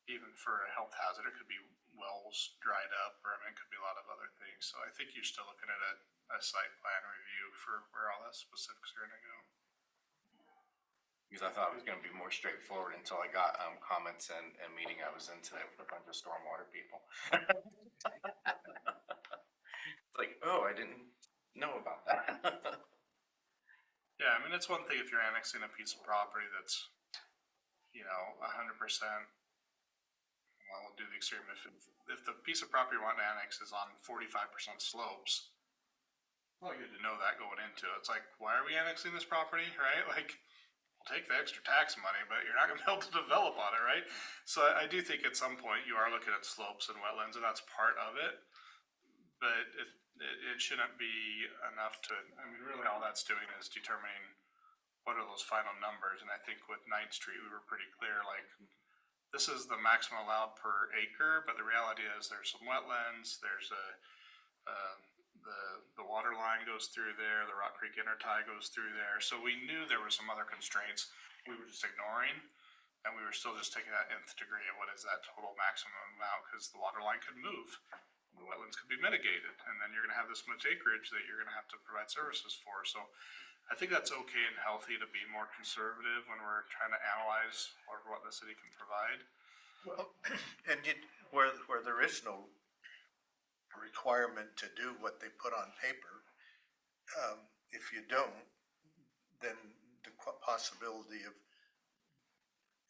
S3: Even for a health hazard, it could be wells dried up, or I mean, it could be a lot of other things. So I think you're still looking at a site plan review for where all that specifics are going to go.
S5: Because I thought it was going to be more straightforward until I got comments and a meeting I was in today with a bunch of stormwater people. It's like, oh, I didn't know about that.
S3: Yeah, I mean, it's one thing if you're annexing a piece of property that's, 100%. Well, we'll do the extreme. If the piece of property you want to annex is on 45% slopes, well, good to know that going into it. It's like, why are we annexing this property, right? Like, we'll take the extra tax money, but you're not going to be able to develop on it, right? So I do think at some point you are looking at slopes and wetlands, and that's part of it. But it shouldn't be enough to, I mean, really all that's doing is determining what are those final numbers. And I think with 9th Street, we were pretty clear, like, this is the maximum allowed per acre, but the reality is there's some wetlands, there's the water line goes through there, the Rock Creek intertie goes through there. So we knew there were some other constraints we were just ignoring, and we were still just taking that nth degree of what is that total maximum amount, because the water line could move, the wetlands could be mitigated, and then you're gonna have this much acreage that you're gonna have to provide services for. So I think that's okay and healthy to be more conservative when we're trying to analyze what the city can provide.
S6: Well, and where there is no requirement to do what they put on paper, if you don't, then the possibility of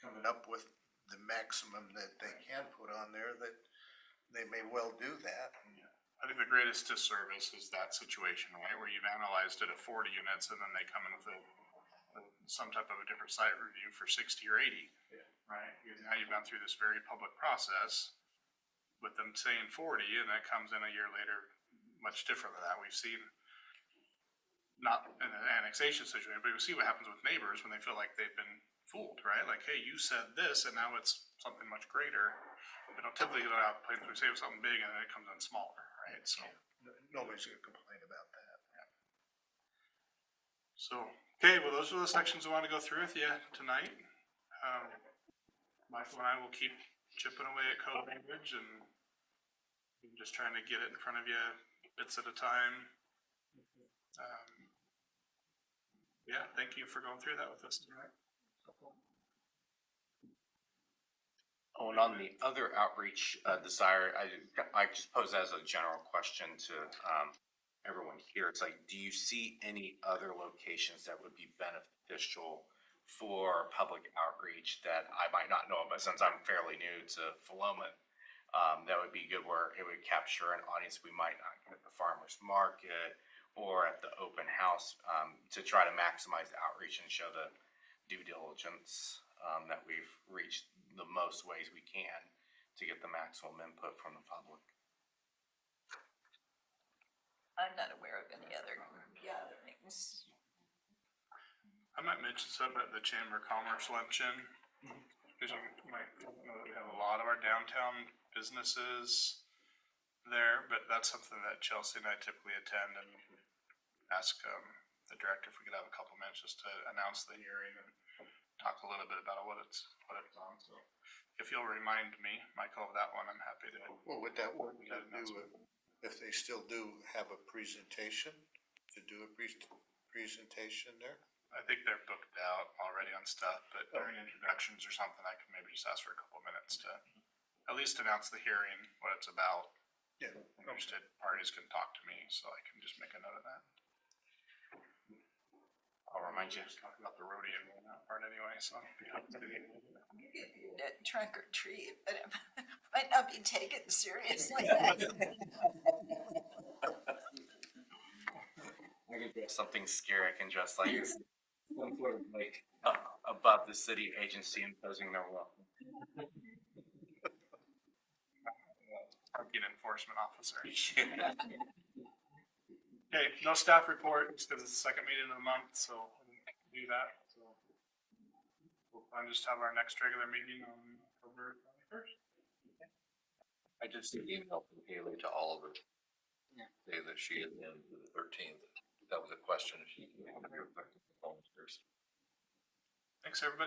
S6: coming up with the maximum that they can put on there, that they may well do that.
S3: I think the greatest disservice is that situation, right, where you've analyzed it at 40 units and then they come in with some type of a different site review for 60 or 80, right? Because now you've gone through this very public process with them saying 40, and that comes in a year later much different than that. We've seen, not in an annexation situation, but we see what happens with neighbors when they feel like they've been fooled, right? Like, hey, you said this, and now it's something much greater. We don't typically go out places, we say it was something big, and then it comes in smaller. Right, so
S6: Nobody's gonna complain about that.
S3: So, okay, well, those are the sections I want to go through with you tonight. Michael and I will keep chipping away at code language and just trying to get it in front of you bits at a time. Yeah, thank you for going through that with us tonight.
S5: Oh, and on the other outreach desire, I just pose as a general question to everyone here. It's like, do you see any other locations that would be beneficial for public outreach that I might not know about, since I'm fairly new to Philomath? That would be good, where it would capture an audience we might not get at the farmer's market or at the open house, to try to maximize the outreach and show the due diligence that we've reached the most ways we can to get the maximum input from the public.
S7: I'm not aware of any other gatherings.
S3: I might mention something at the Chamber of Commerce luncheon. Because you might know that we have a lot of our downtown businesses there, but that's something that Chelsea and I typically attend and ask the director if we could have a couple minutes just to announce the hearing and talk a little bit about what it's on. So if you'll remind me, Michael, of that one, I'm happy to.
S6: Well, would that work
S3: Make
S6: to
S3: that announcement.
S6: do, if they still do have a presentation, to do a presentation there?
S3: I think they're booked out already on stuff, but during introductions or something, I can maybe just ask for a couple of minutes to at least announce the hearing, what it's about.
S6: Yeah.
S3: Interested parties can talk to me, so I can just make a note of that.
S5: I'll remind you.
S3: Just talk about the rodeo and that part anyway, so.
S7: Trunk or treat, but it might not be taken seriously.
S5: I can dress something scary. I can dress like some sort of like above the city agency imposing their will.
S3: Parking enforcement officer. Okay, no staff report, just because it's the second meeting of the month, so we can do that, so. We'll plan just have our next regular meeting on October 21st.
S1: I did see an email from Haley to Oliver. Say that she is in for the 13th. That was a question if she can.
S3: Thanks, everybody.